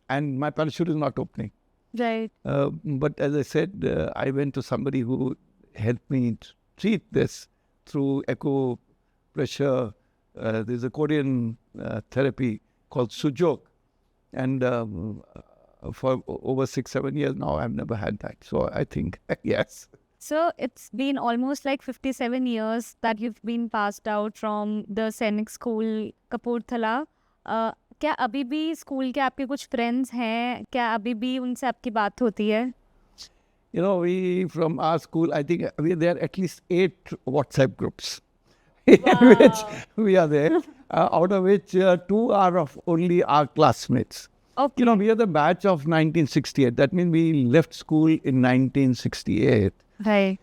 S1: and my parachute is not opening.
S2: Right.
S1: But as I said, I went to somebody who helped me treat this through echo pressure. There's a Korean therapy called sujoke. And for over 6-7 years now, I've never had that. So I think, yes.
S2: So it's been almost like 57 years that you've been passed out from the Sainik School, Kapurthala. क्या अभी भी school के आपके कुछ friends हैं? क्या अभी भी उनसे आपकी बात होती है?
S1: we from our school, I think there are at least 8 WhatsApp groups in which we are there, out of which 2 are of only our classmates.
S2: Okay.
S1: We are the batch of 1968. That means we left school in 1968.
S2: Right.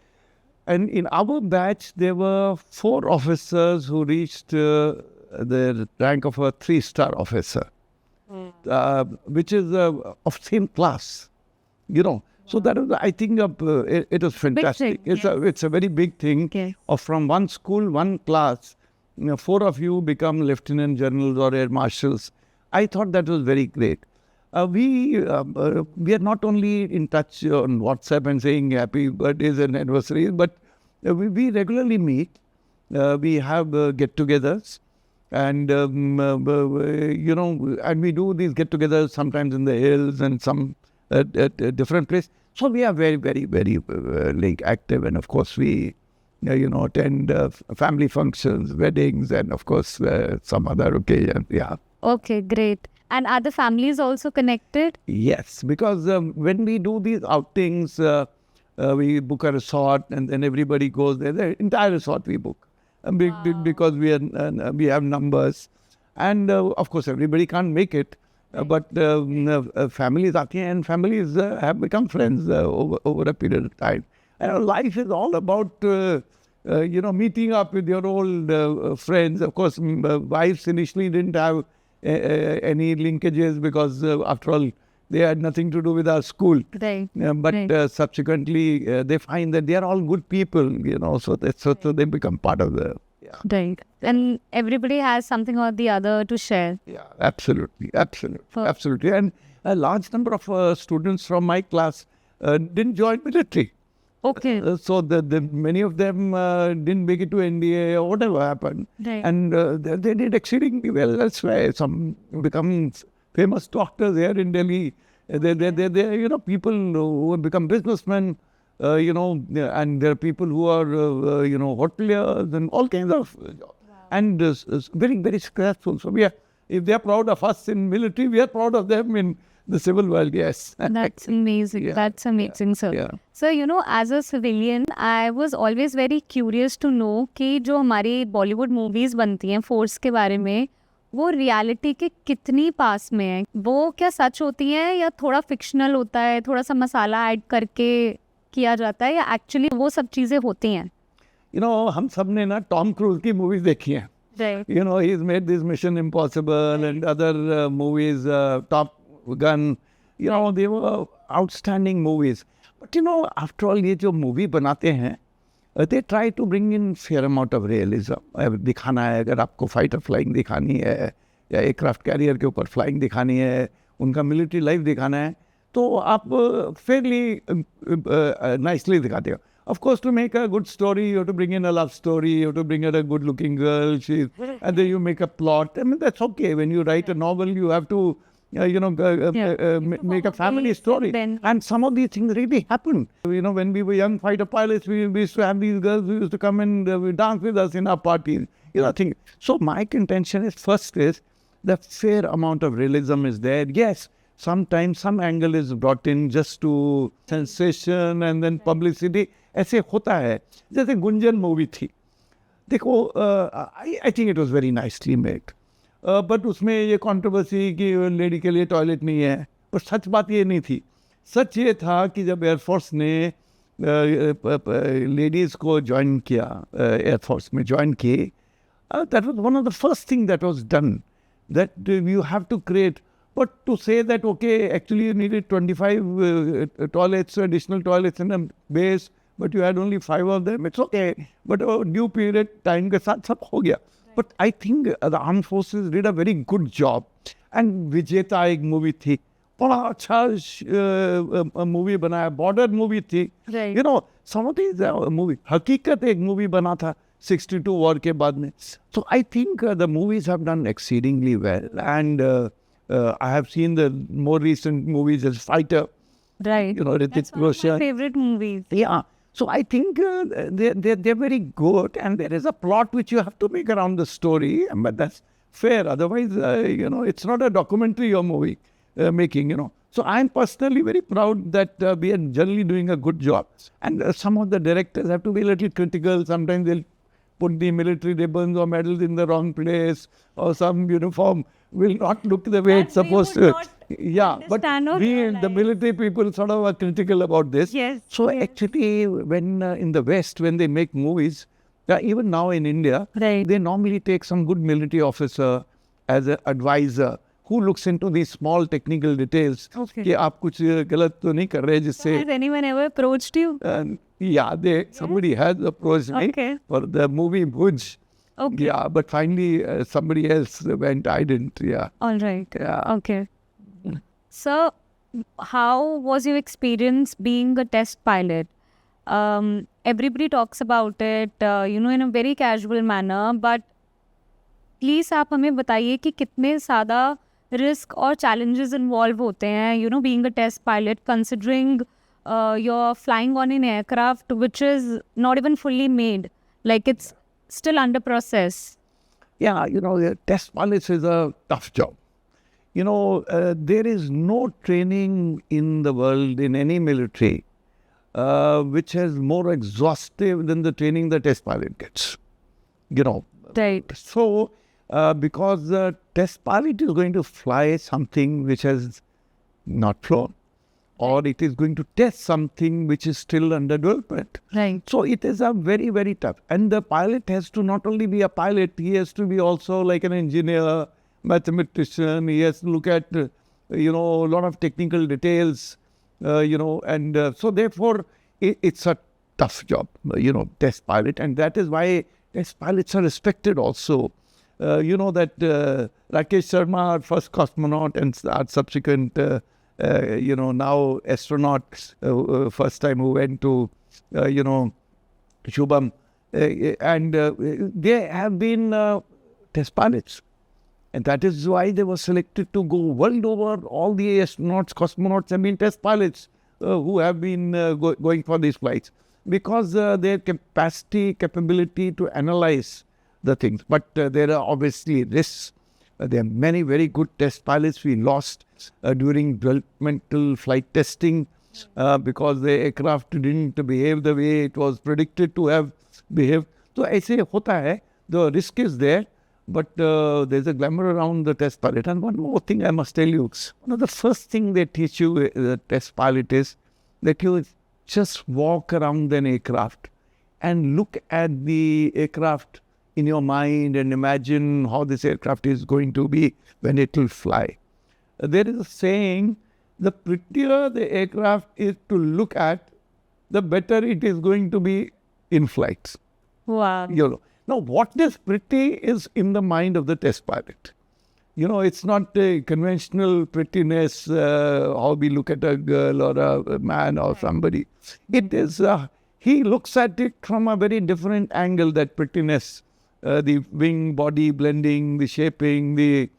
S1: And in our batch, there were 4 officers who reached the rank of a 3-star officer, which is of same class, So that was, I think, it was fantastic.
S2: Big thing,
S1: It's a very big thing.
S2: Okay.
S1: Of from one school, one class, 4 of you become lieutenant generals or air marshals. I thought that was very great. We are not only in touch on WhatsApp and saying happy birthdays and anniversaries, but we regularly meet. We have get-togethers, and and we do these get-togethers sometimes in the hills and some at different places. So we are very, very, very active, and of course we attend family functions, weddings, and of course some other occasions. Yeah.
S2: Okay, great. And are the families also connected?
S1: Yes, because when we do these outings, we book a resort, and then everybody goes there. The entire resort we book, because we have numbers, and of course everybody can't make it. But families are here, and families have become friends over a period of time. And life is all about meeting up with your old friends. Of course, wives initially didn't have any linkages because after all they had nothing to do with our school.
S2: Right.
S1: But subsequently they find that they are all good people, so they become part of the. Yeah.
S2: Right. And everybody has something or the other to share.
S1: Yeah, absolutely. And a large number of students from my class didn't join military.
S2: Okay.
S1: So many of them didn't make it to NDA or whatever happened.
S2: Right.
S1: And they did exceedingly well elsewhere. Some becoming famous doctors here in Delhi. They're people who have become businessmen. And there are people who are, hoteliers and all kinds of jobs. And very, very successful. So if they are proud of us in military, we are proud of them in the civil world, yes.
S2: That's amazing.
S1: Yeah.
S2: That's amazing, sir.
S1: Yeah.
S2: So, as a civilian, I was always very curious to know कि जो हमारी Bollywood movies बनती हैं force के बारे में, वो reality के कितनी पास में है? वो क्या सच होती हैं या थोड़ा फिक्शनल होता है, थोड़ा सा मसाला ऐड करके किया जाता है, या एक्चुअली वो सब चीजें होती हैं?
S1: हम सब ने ना टॉम क्रूज की मूवीज देखी हैं.
S2: Right.
S1: He's made this Mission Impossible and other movies, Top Gun. They were outstanding movies. But after all, ये जो movie बनाते हैं, they try to bring in fair amount of realism. दिखाना है, अगर आपको fighter flying दिखानी है या aircraft carrier के ऊपर flying दिखानी है, उनका military life दिखाना है, तो आप fairly nicely दिखाते हो. Of course, to make a good story, you have to bring in a love story, you have to bring in a good-looking girl, and then you make a plot. I mean, that's okay. When you write a novel, you have to, make a family story. And some of these things really happen. When we were young fighter pilots, we used to have these girls who used to come and dance with us in our parties. So my contention is, first is, the fair amount of realism is there. Yes, sometimes some angle is brought in just to sensation and then publicity. ऐसे होता है. जैसे Gunjan movie थी, देखो, I think it was very nicely made, but उसमें ये controversy कि lady के लिए टॉयलेट नहीं है, पर सच बात ये नहीं थी. सच ये था कि जब एयरफोर्स ने लेडीज़ को ज्वाइन किया, एयरफोर्स में ज्वाइन किए, that was one of the first thing that was done, that you have to create. But to say that, okay, actually you needed 25 toilets, additional toilets in a base, but you had only 5 of them, it's okay. But due period, time के साथ सब हो गया. But I think the armed forces did a very good job. And विजेता एक movie थी, बड़ा अच्छा मूवी बनाया, बॉर्डर मूवी थी. Some of these मूवी, हकीकत एक मूवी बना था 62 वॉर के बाद में. So I think the movies have done exceedingly well. And I have seen the more recent movies as Fighter.
S2: Right.
S1: Hrithik
S2: That's one of my
S1: Roshan.
S2: favorite movies.
S1: Yeah. So I think they're very good, and there is a plot which you have to make around the story, but that's fair. Otherwise, it's not a documentary or movie making. So I'm personally very proud that we are generally doing a good job. And some of the directors have to be a little critical. Sometimes they'll put the military ribbons or medals in the wrong place, or some uniform will not look the way it's supposed to. Yeah, but we, the military people, sort of are critical about this.
S2: Yes.
S1: So actually, when in the West, when they make movies, even now in India, they normally take some good military officer as an advisor who looks into these small technical details. कि आप कुछ गलत तो नहीं कर रहे जिससे.
S2: Has anyone ever approached you?
S1: Yeah, somebody has approached me for the movie Bhuj.
S2: Okay.
S1: Yeah, but finally somebody else went. I didn't. Yeah.
S2: All right.
S1: Yeah.
S2: Okay. So, how was your experience being a test pilot? Everybody talks about it, in a very casual manner. But please, आप हमें बताइए कि कितने ज़्यादा risk और challenges involved होते हैं, being a test pilot, considering you're flying on an aircraft which is not even fully made, like it's still under process.
S1: Yeah, test pilots is a tough job. There is no training in the world, in any military, which is more exhaustive than the training the test pilot gets.
S2: Right.
S1: So, because the test pilot is going to fly something which has not flown, or it is going to test something which is still under development.
S2: Right.
S1: So it is a very, very tough. And the pilot has to not only be a pilot, he has to be also like an engineer, mathematician. He has to look at, a lot of technical details, and so therefore it's a tough job, test pilot. And that is why test pilots are respected also. That Rakesh Sharma, our first cosmonaut, and our subsequent now astronaut, first time who went to, Shubham, and they have been test pilots. And that is why they were selected to go world over. All the astronauts, cosmonauts have been test pilots who have been going for these flights. Because their capability to analyze the things. But there are obviously risks. There are many very good test pilots we lost during developmental flight testing because the aircraft didn't behave the way it was predicted to have behaved. So ऐसे होता है, the risk is there, but there's a glamour around the test pilot. And one more thing I must tell you, the first thing they teach you the test pilot is that you just walk around an aircraft and look at the aircraft in your mind and imagine how this aircraft is going to be when it will fly. There is a saying, the prettier the aircraft is to look at, the better it is going to be in flight.
S2: Wow.
S1: Now, what is pretty is in the mind of the test pilot. It's not a conventional prettiness, how we look at a girl or a man or somebody. It is, he looks at it from a very different angle, that prettiness. The wing body blending, the shaping, the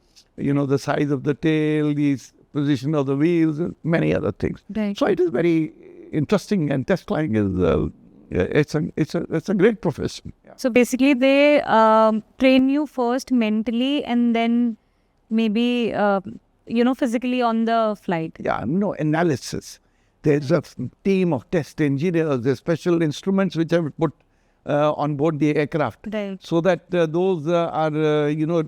S1: size of the tail, the position of the wheels, and many other things.
S2: Right.
S1: So it is very interesting, and test flying is it's a great profession. Yeah.
S2: So basically, they train you first mentally, and then maybe physically on the flight.
S1: Yeah, analysis. There's a team of test engineers. There's special instruments which have put on board the aircraft,
S2: right,
S1: so that those are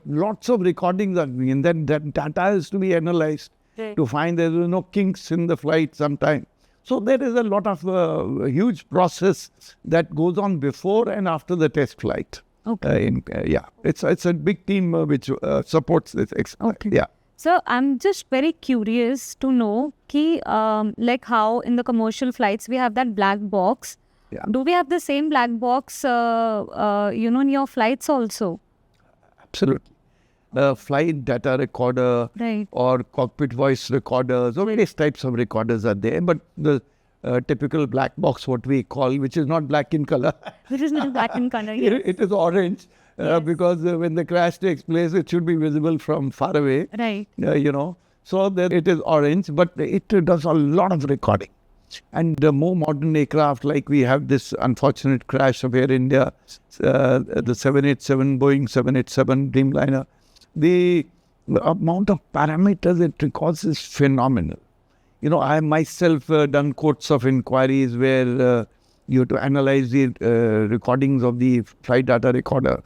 S1: lots of recordings are being, and then that data is to be analyzed, right, to find there is no kinks in the flight sometime. So there is a lot of huge process that goes on before and after the test flight.
S2: Okay.
S1: It's a big team which supports this.
S2: Okay.
S1: Yeah.
S2: So I'm just very curious to know like how in the commercial flights we have that black box.
S1: Yeah.
S2: Do we have the same black box, in your flights also?
S1: Absolutely. Flight data recorder,
S2: right,
S1: or cockpit voice recorders, or various types of recorders are there. But the typical black box, what we call, which is not black in color.
S2: Which is not black in color, yes.
S1: It is orange,
S2: yes,
S1: because when the crash takes place, it should be visible from far away.
S2: Right.
S1: So that it is orange, but it does a lot of recording. And the more modern aircraft, like we have this unfortunate crash of Air India, the 787, Boeing 787 Dreamliner, the amount of parameters it records is phenomenal. I have myself done courts of inquiries where you have to analyze the recordings of the flight data recorder.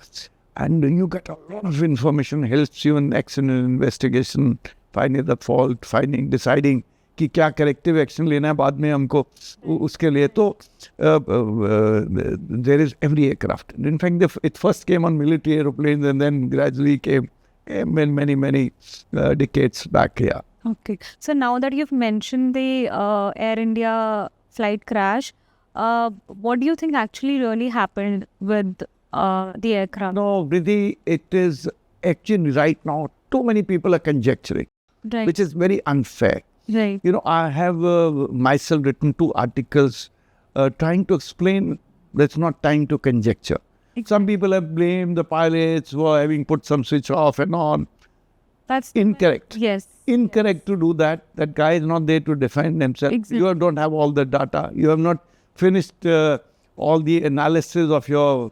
S1: And you get a lot of information, helps you in accident investigation, finding the fault, deciding कि क्या corrective action लेना है बाद में हमको उसके लिए तो there is every aircraft. In fact, it first came on military aeroplanes and then gradually came in many decades back here.
S2: Okay. So now that you've mentioned the Air India flight crash, what do you think actually really happened with the aircraft?
S1: No, Vriti, it is actually right now, too many people are conjecturing,
S2: Right.
S1: which is very unfair.
S2: Right.
S1: I have myself written 2 articles trying to explain that's not time to conjecture. Some people have blamed the pilots for having put some switch off and on.
S2: That's
S1: Incorrect.
S2: Yes.
S1: Incorrect to do that. That guy is not there to defend himself.
S2: Exactly.
S1: You don't have all the data. You have not finished all the analysis of your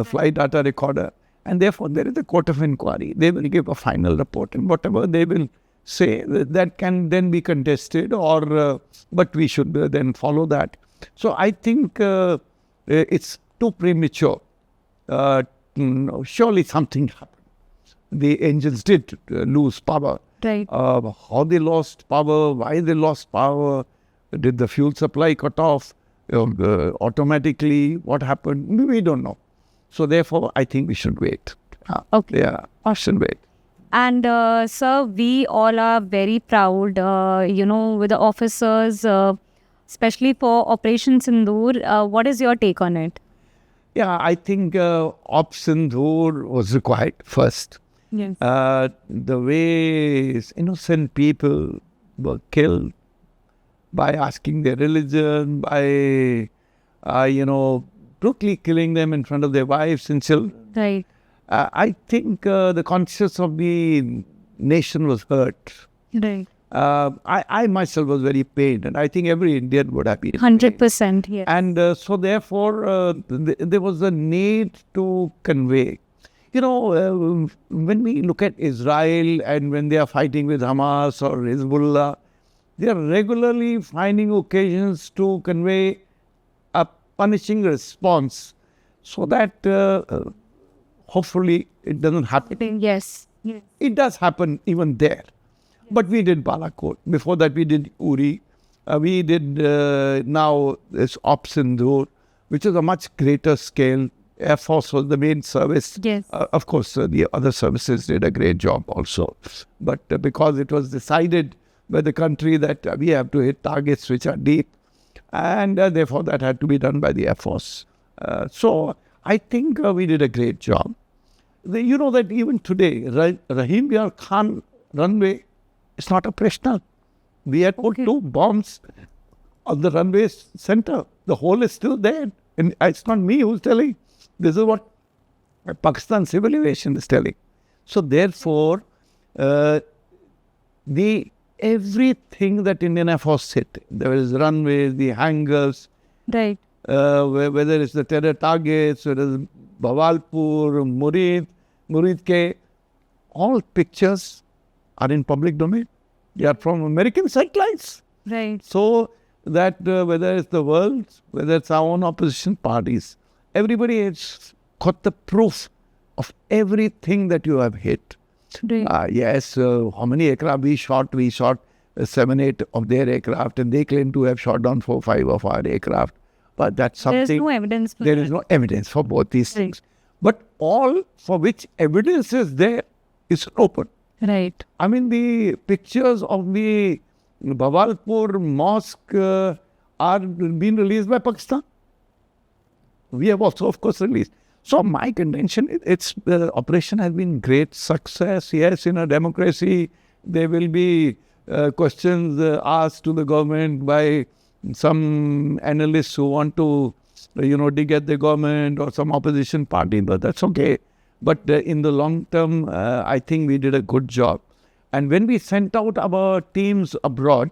S1: flight data recorder. And therefore, there is a court of inquiry. They will give a final report. And whatever they will say, that can then be contested. But we should then follow that. So I think it's too premature. Surely something happened. The engines did lose power.
S2: Right.
S1: How they lost power, why they lost power, did the fuel supply cut off automatically, what happened, we don't know. So therefore, I think we should wait.
S2: Okay.
S1: Yeah, I should wait.
S2: And sir, we all are very proud, with the officers, especially for Operation Sindoor. What is your take on it?
S1: Yeah, I think Op Sindoor was required first.
S2: Yes.
S1: The way innocent people were killed by asking their religion, by, brutally killing them in front of their wives and children.
S2: Right.
S1: I think the conscience of the nation was hurt.
S2: Right.
S1: I myself was very pained, and I think every Indian would have been.
S2: 100%. Yes.
S1: And so therefore, there was a need to convey. When we look at Israel and when they are fighting with Hamas or Hezbollah, they are regularly finding occasions to convey a punishing response so that hopefully it doesn't happen.
S2: Yes. Yes.
S1: It does happen even there. But we did Balakot. Before that, we did Uri. We did now this Op Sindoor, which is a much greater scale. Air Force was the main service.
S2: Yes.
S1: Of course, the other services did a great job also. But because it was decided by the country that we have to hit targets which are deep, and therefore that had to be done by the Air Force. So I think we did a great job. You know that even today, Rahim Yar Khan runway is not operational. We had put 2 bombs on the runway center. The hole is still there. And it's not me who's telling. This is what Pakistan Civil Aviation is telling. So therefore, everything that Indian Air Force hit, there is runways, the hangars,
S2: Right.
S1: Whether it's the terror targets, whether it's Bawalpur, Murid Ke, all pictures are in public domain. They are from American satellites.
S2: Right.
S1: So that whether it's the world, whether it's our own opposition parties, everybody has got the proof of everything that you have hit.
S2: Right.
S1: Yes, how many aircraft we shot? We shot 7, 8 of their aircraft, and they claim to have shot down 4, 5 of our aircraft. But that's something.
S2: There's no evidence for
S1: There
S2: that.
S1: is no evidence for both these
S2: Right.
S1: things. But all for which evidence is there is open.
S2: Right.
S1: I mean, the pictures of the Bawalpur mosque are being released by Pakistan. We have also, of course, released. So my contention, the operation has been great success. Yes, in a democracy, there will be questions asked to the government by some analysts who want to, dig at the government or some opposition party, but that's okay. But in the long term, I think we did a good job. And when we sent out our teams abroad,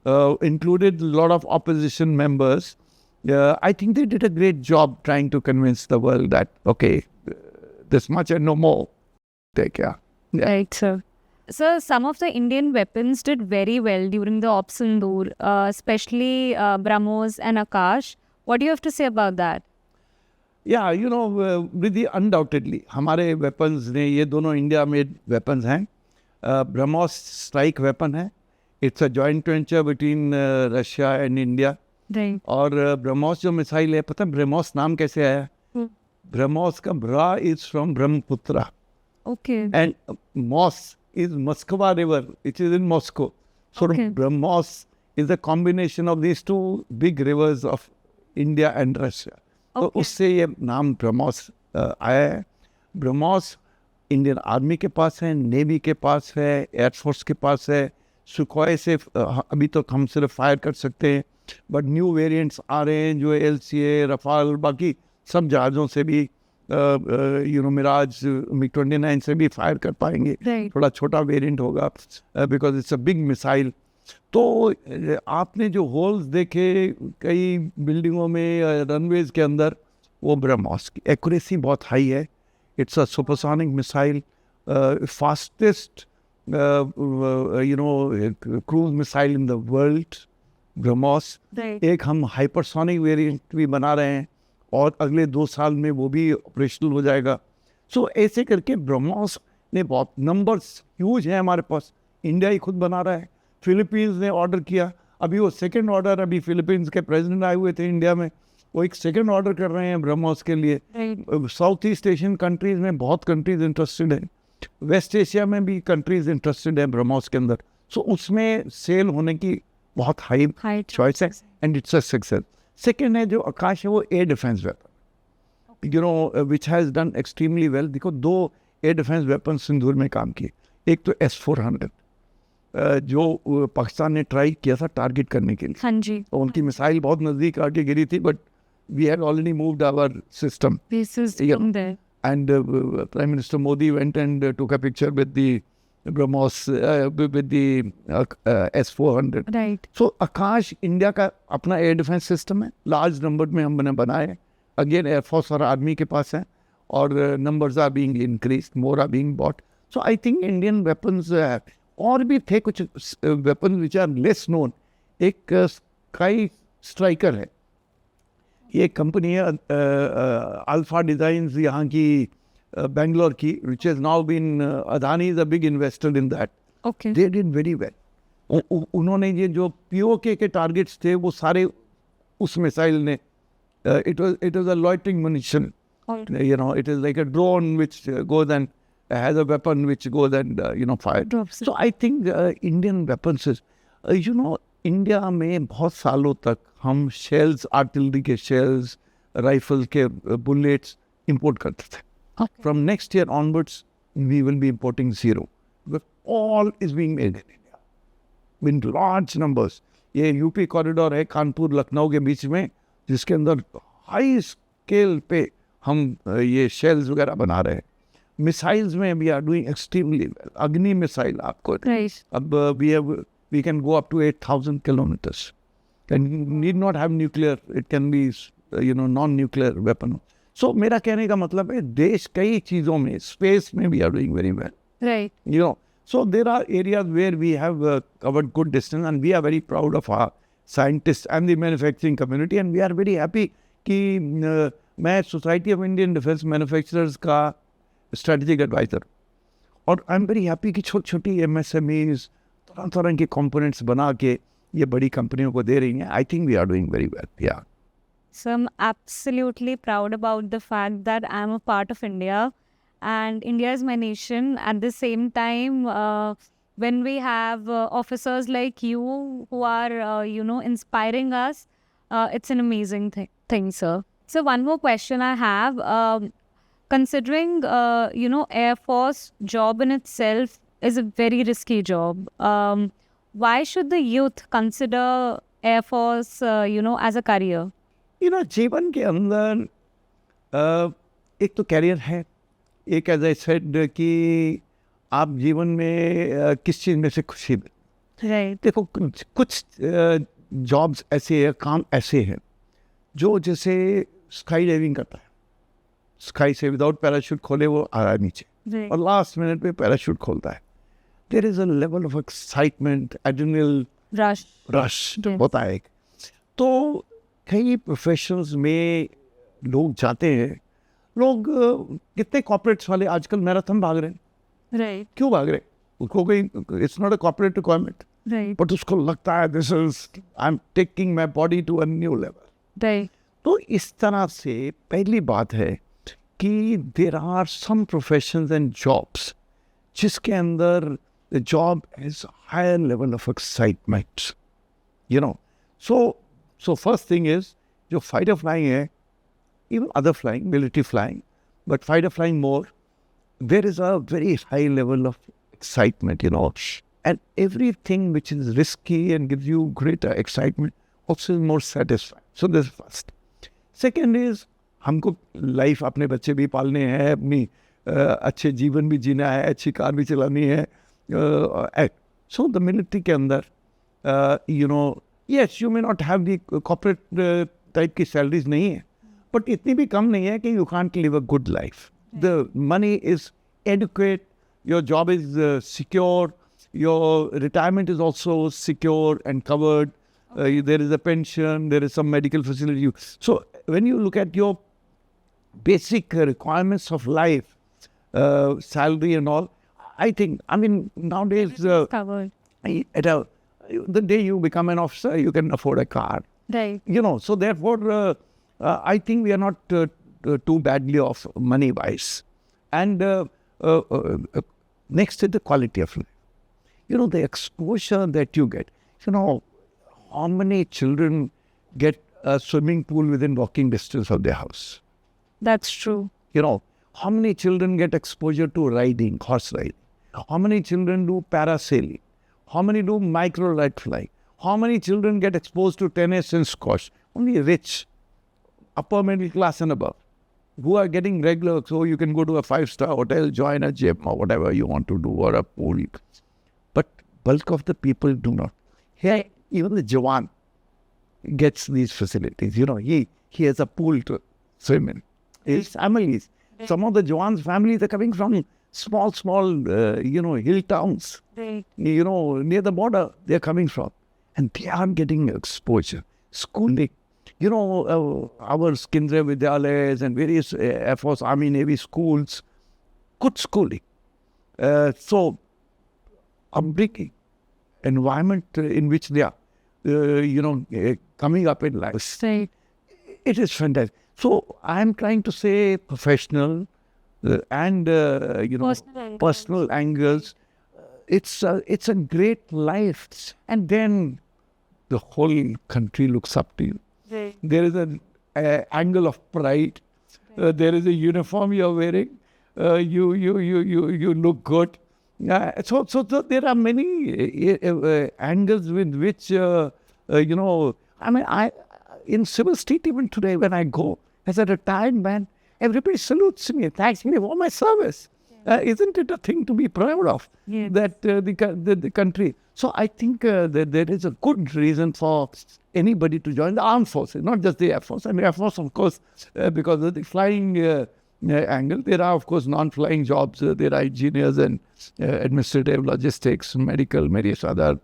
S1: included a lot of opposition members, I think they did a great job trying to convince the world that, okay, this much and no more. Take care. Yeah.
S2: Right, sir. Sir, some of the Indian weapons did very well during the Op Sindoor, especially BrahMos and Akash. What do you have to say about that?
S1: या you know with undoubtedly हमारे weapons ने, ये दोनों India made weapons हैं. BrahMos strike weapon है. It's a joint venture between Russia and India.
S2: Right.
S1: और ब्रह्मोस जो missile है, पता है ब्रह्मोस नाम कैसे आया? ब्रह्मोस का Brah is from Brahmaputra
S2: Okay.
S1: And Mos is Moskva river, it is in Moscow. So
S2: Okay.
S1: BrahMos is a combination of these two big rivers of India and Russia. तो
S2: Okay.
S1: उससे ये नाम ब्रह्मोस आया है. ब्रह्मोस इंडियन आर्मी के पास है, नेवी के पास है, एयरफोर्स के पास है. सुखोई से अभी तो हम सिर्फ फायर कर सकते हैं, बट न्यू वेरिएंट्स आ रहे हैं जो LCA, रफाल, बाकी सब जहाज़ों से भी मिराज, MiG-29 से भी फायर कर पाएंगे.
S2: Right.
S1: थोड़ा छोटा वेरिएंट होगा because it's a big missile. तो आपने जो होल्स देखे कई बिल्डिंगों में, रनवेज के अंदर, वो ब्रह्मोस की एक्यूरेसी बहुत हाई है. It's a supersonic missile, fastest cruise missile in the world BrahMos.
S2: Right.
S1: एक हम हाइपरसोनिक वेरिएंट भी बना रहे हैं और अगले 2 साल में वो भी ऑपरेशनल हो जाएगा. सो ऐसे करके ब्रह्मोस ने बहुत नंबर्स ह्यूज हैं हमारे पास. इंडिया ही खुद बना रहा है. फिलीपींस ने ऑर्डर किया, अभी वो सेकंड ऑर्डर, अभी फिलीपींस के प्रेसिडेंट आए हुए थे इंडिया में, वो एक सेकंड ऑर्डर कर रहे हैं ब्रह्मोस के लिए.
S2: Right.
S1: South east Asian countries में बहुत कंट्रीज इंटरेस्टेड हैं. वेस्ट एशिया में भी कंट्रीज इंटरेस्टेड हैं ब्रह्मोस के अंदर. सो उसमें सेल होने की बहुत हाई
S2: High
S1: चॉइस है
S2: chances.
S1: And it's a success. Second है जो आकाश है, वो air defence weapon, which has done extremely well. देखो 2 एयर डिफेंस वेपन सिंदूर में काम किए. एक तो S-400 जो पाकिस्तान ने ट्राई किया था टारगेट करने के लिए.
S2: हाँ जी.
S1: तो उनकी मिसाइल बहुत नज़दीक आके गिरी थी, but we had already moved our system.
S2: This is
S1: Yeah.
S2: from there.
S1: And Prime Minister Modi went and took a picture with the BrahMos, with the S-400.
S2: Right.
S1: So Akash India का अपना air defence system है. Large number में हमने बनाए. Again air force और army के पास है, और numbers are being increase, more are being bought. So I think Indian weapons और भी थे कुछ weapon which are less known. एक स्काई स्ट्राइकर है, ये कंपनी है अल्फा डिजाइन्स यहाँ की, बेंगलोर की, which has now been, Adani is a big investor in that.
S2: Okay.
S1: They did very well. उन्होंने ये जो POK के टारगेट्स थे वो सारे उस मिसाइल ने, it was a loitering munition.
S2: All
S1: It is like a drone which goes and has a weapon which goes and fire.
S2: drops.
S1: So I think Indian weapons is, India में बहुत सालों तक हम शेल्स, आर्टिलरी के shells, rifle के bullets import करते थे.
S2: Okay.
S1: From next year onwards, we will be importing zero. Because all is being made in India. In large numbers. ये यूपी कॉरिडोर है कानपुर लखनऊ के बीच में, जिसके अंदर हाई स्केल पे हम ये शेल्स वगैरह बना रहे हैं. मिसाइल्स में we are doing extremely well. Agni missile आपको,
S2: Right.
S1: अब we can go up to 8,000 kilometers. And need not have nuclear. It can be non-nuclear weapon. So मेरा कहने का मतलब है देश कई चीज़ों में, स्पेस में we are doing very well.
S2: Right.
S1: So there are areas where we have covered good distance, and we are very proud of our scientists and the manufacturing community, and we are very happy कि मैं society of Indian defence manufacturers का strategic adviser, और I am very happy कि छोटी छोटी MSMEs तरह तरह के कंपोनेंट्स बना के ये बड़ी कंपनियों को दे रही हैं. I think we are doing very well. या
S2: So I'm absolutely proud about the fact that I'm a part of India and India is my nation. At the same time, when we have officers like you who are, inspiring us, it's an amazing thing, sir. So one more question I have. Considering, Air Force job in itself is a very risky job. Why should the youth consider Air Force, as a career?
S1: जीवन के अंदर एक तो career है, एक as I said कि आप जीवन में किस चीज़ में से खुशी में.
S2: Right.
S1: देखो कुछ जॉब्स ऐसे हैं, काम ऐसे हैं जो जैसे स्काई डाइविंग करता है, स्काई से विदाउट पैराशूट खोले वो आ रहा है नीचे,
S2: Right.
S1: और लास्ट मिनट पे पैराशूट खोलता है. there is a level of excitement, adrenal
S2: Rush.
S1: rush
S2: Yes.
S1: होता है. तो कई प्रोफेशंस में लोग जाते हैं. लोग कितने कॉर्पोरेट्स वाले आजकल मैराथन भाग रहे हैं.
S2: Right.
S1: क्यों भाग रहे हैं? उसको कोई, it's not a corporate requirement,
S2: Right.
S1: But उसको लगता है this is, I am taking my body to a new level.
S2: Right.
S1: तो इस तरह से पहली बात है कि there are some professions and jobs जिसके अंदर the job has higher level of excitement, you know. So first thing is जो फाइटर फ्लाइंग है, even other flying, military flying, but fighter flying more, there is a very high level of excitement, you know, and everything which is risky and gives you greater excitement also is more satisfying. So this is first. Second is, हमको life अपने बच्चे भी पालने हैं, अपनी अच्छे जीवन भी जीना है, अच्छी कार भी चलानी है. So the military के अंदर, you know, yes, you may not have the corporate type की salaries नहीं है, but इतनी भी कम नहीं है कि you can't live a good life. The money is adequate, your job is secure, your retirement is also secure and covered. There is a pension, there is some medical facility. So when you look at your basic requirements of life, salary and all, I think, I mean, nowadays,
S2: Covered.
S1: the day you become an officer, you can afford a car.
S2: Right.
S1: You know, so therefore, I think we are not too badly off money-wise. And next is the quality of life. You know, the exposure that you get. You know, how many children get a swimming pool within walking distance of their house?
S2: That's true.
S1: You know, how many children get exposure to riding, horse riding? How many children do parasailing? How many do micro light flying? How many children get exposed to tennis and squash? Only rich, upper middle class and above, who are getting regular, so you can go to a 5-star hotel, join a gym or whatever you want to do, or a pool. But bulk of the people do not. Here, even the Jawan gets these facilities. You know, he has a pool to swim in. His families. Some of the Jawan's families are coming from small, hill towns.
S2: Right.
S1: You know, near the border, they're coming from. And they are getting exposure. Schooling. You know, our Kendriya Vidyalayas and various Air Force, Army, Navy schools, good schooling. So, upbringing, environment in which they are, coming up in life.
S2: Right.
S1: It is fantastic. So, I am trying to say professional and, personal angles. It's a great life. And then the whole country looks up to you.
S2: Right.
S1: There is an angle of pride. There is a uniform you are wearing. You look good. So there are many angles with which I mean, in civil state even today when I go as a retired man, everybody salutes me, thanks me for my service. Isn't it a thing to be proud of?
S2: Yes.
S1: That the country. So I think that there is a good reason for anybody to join the armed forces, not just the Air Force. And the Air Force, of course, because of the flying angle, there are, of course, non-flying jobs. There are engineers and administrative, logistics, medical, various other,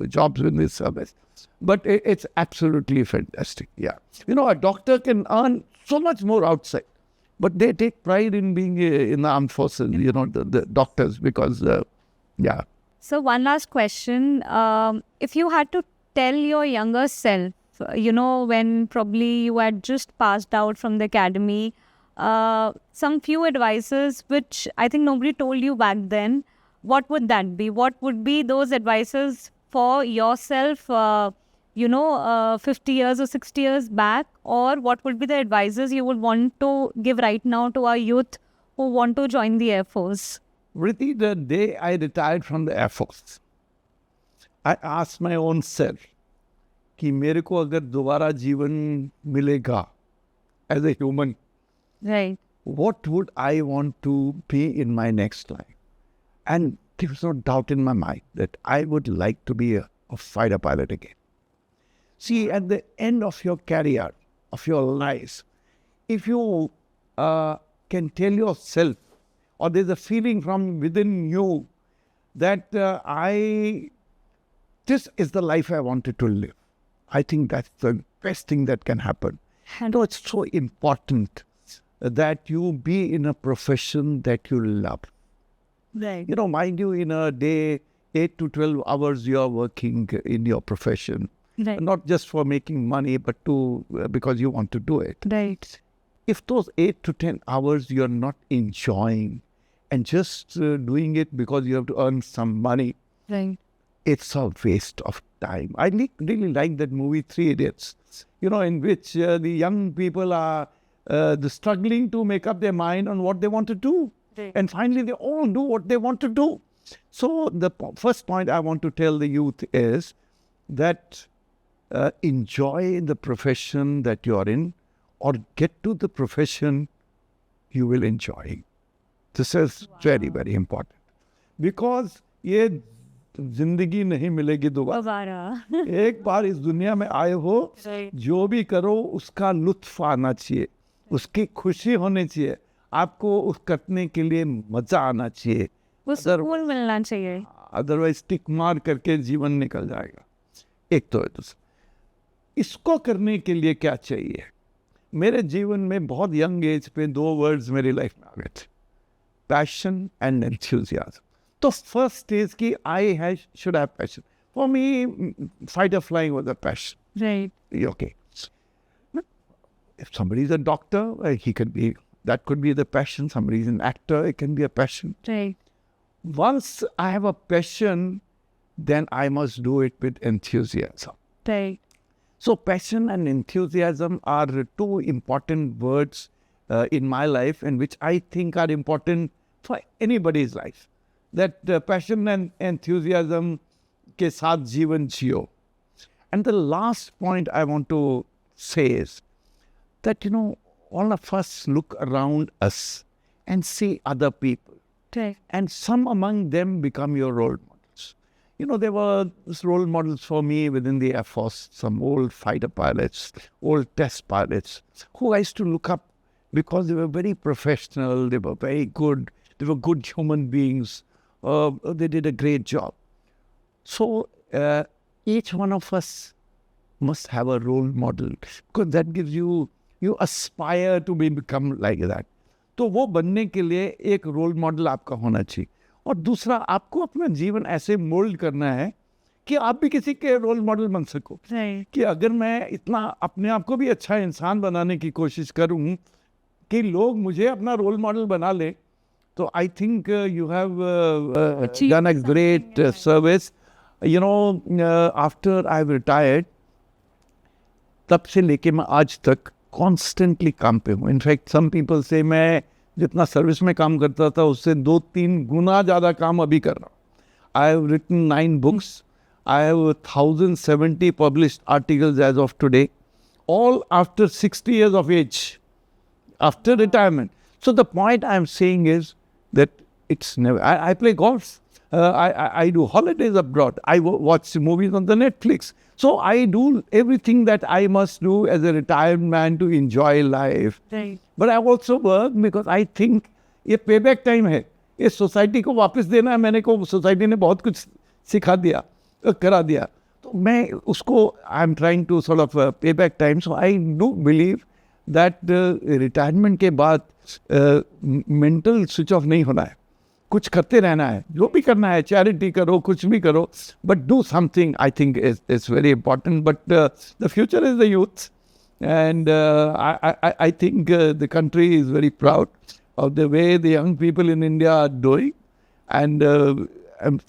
S1: jobs in this service. But it's absolutely fantastic, yeah. You know, a doctor can earn so much more outside. But they take pride in being in the armed forces, the doctors, because, yeah.
S2: So one last question. If you had to tell your younger self, when probably you had just passed out from the academy, some few advices which I think nobody told you back then, what would that be? What would be those advices for yourself, 50 years or 60 years back? Or what would be the advices you would want to give right now to our youth who want to join the Air Force?
S1: Vriti, the day I retired from the Air Force, I asked my own self कि मेरे को अगर दोबारा जीवन मिलेगा as a human,
S2: Right.
S1: what would I want to be in my next life? And there was no doubt in my mind that I would like to be a fighter pilot again. See, at the end of your career, of your life, if you can tell yourself, or there's a feeling from within you that this is the life I wanted to live. I think that's the best thing that can happen. And it's so important that you be in a profession that you love.
S2: Right.
S1: Mind you, in a day, 8 to 12 hours you are working in your profession.
S2: Right.
S1: Not just for making money, but because you want to do it.
S2: Right.
S1: If those 8 to 10 hours you're not enjoying and just doing it because you have to earn some money,
S2: Right.
S1: it's a waste of time. I really like that movie 3 Idiots, in which the young people are struggling to make up their mind on what they want to do.
S2: Right.
S1: And finally, they all do what they want to do. So the first point I want to tell the youth is that enjoy the profession that you're in, or get to the profession you will enjoy. This is very, very important. Because ये जिंदगी नहीं मिलेगी दोबारा. एक बार इस दुनिया में आए हो, जो भी करो उसका लुत्फ आना चाहिए, उसकी खुशी होनी चाहिए, आपको उस करने के लिए मजा आना चाहिए.
S2: सुकून मिलना चाहिए.
S1: अदरवाइज टिक मार करके जीवन निकल जाएगा. एक तो है. दूसरा, इसको करने के लिए क्या चाहिए? मेरे जीवन में बहुत यंग एज पे 2 वर्ड्स मेरी लाइफ में आ गए थे, पैशन एंड एंथुसियाज्म. तो फर्स्ट स्टेज की I should have passion. For me, fighter flying was a passion.
S2: Right.
S1: Okay. If somebody is a doctor, that could be the passion. Somebody is an actor, it can be a passion.
S2: Right.
S1: Once I have a passion, then I must do it with enthusiasm.
S2: Right.
S1: So passion and enthusiasm are 2 important words in my life, and which I think are important for anybody's life. That passion and enthusiasm के साथ जीवन जियो. And the last point I want to say is that, all of us look around us and see other people.
S2: Right.
S1: And some among them become your role models. There were role models for me within the Air Force, some old fighter pilots, old test pilots, who I used to look up because they were very professional, they were very good, they were good human beings, they did a great job. So each one of us must have a role model, because that gives you aspire to become like that. तो वो बनने के लिए एक role model आपका होना चाहिए. और दूसरा, आपको अपना जीवन ऐसे मोल्ड करना है कि आप भी किसी के रोल मॉडल बन सको.
S2: Right.
S1: कि अगर मैं इतना अपने आप को भी अच्छा इंसान बनाने की कोशिश करूं कि लोग मुझे अपना रोल मॉडल बना ले, तो I think you have done a great service. After I have retired, तब से लेके मैं आज तक कॉन्स्टेंटली काम पे हूँ. इनफैक्ट सम पीपल से मैं जितना सर्विस में काम करता था उससे 2-3 गुना ज़्यादा काम अभी कर रहा हूँ. I have written 9 books. I have 1,070 published articles as of today, all after 60 years of age, after retirement. So the point I'm saying is that it's never. I play golf. I do holidays abroad. I watch movies on the Netflix. So I do everything that I must do as a retired man to enjoy life.
S2: Right.
S1: But I also work because I think ये payback time है. ये society को वापस देना है. मैंने को society ने बहुत कुछ सिखा दिया, करा दिया, तो मैं उसको I am trying to sort of pay back time. So I do believe that retirement के बाद मेंटल स्विच ऑफ नहीं होना है, कुछ करते रहना है, जो भी करना है, चैरिटी करो, कुछ भी करो, but do something. I think is very important. But the future is the youth, and I think the country is very proud of the way the young people in India are doing, and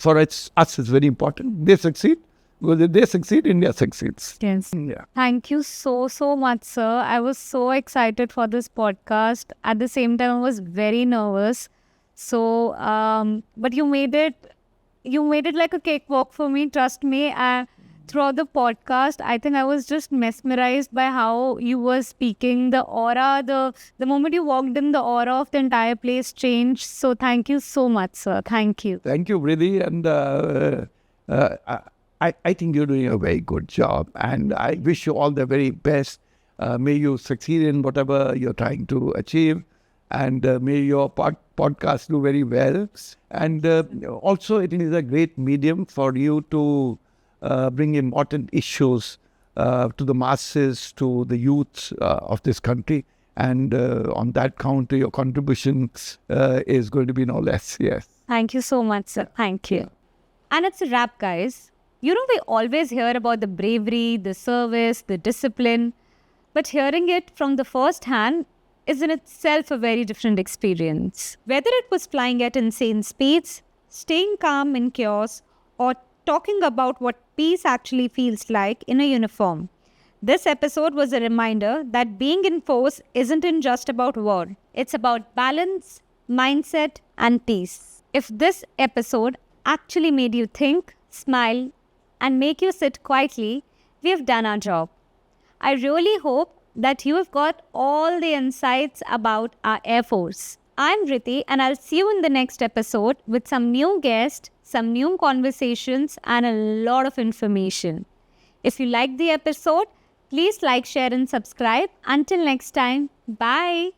S1: for us it's very important they succeed, because if they succeed, India succeeds.
S2: Yes.
S1: Yeah.
S2: Thank you so much, sir. I was so excited for this podcast. At the same time, I was very nervous. So, but you made it like a cakewalk for me. Trust me. Throughout the podcast, I think I was just mesmerized by how you were speaking. The aura, the moment you walked in, the aura of the entire place changed. So thank you so much, sir. Thank you.
S1: Thank you, Vriti, and I think you're doing a very good job, and I wish you all the very best. May you succeed in whatever you're trying to achieve, and may your podcasts do very well. And also, it is a great medium for you to bring important issues to the masses, to the youth of this country. And on that count, your contribution is going to be no less. Yes.
S2: Thank you so much, sir. Thank you. And it's a wrap, guys. You know, we always hear about the bravery, the service, the discipline. But hearing it from the first hand is in itself a very different experience. Whether it was flying at insane speeds, staying calm in chaos, or talking about what peace actually feels like in a uniform. This episode was a reminder that being in force isn't just about war. It's about balance, mindset, and peace. If this episode actually made you think, smile, and make you sit quietly, we have done our job. I really hope that you have got all the insights about our Air Force. I'm Vriti, and I'll see you in the next episode with some new guests, some new conversations, and a lot of information. If you liked the episode, please like, share, and subscribe. Until next time, bye.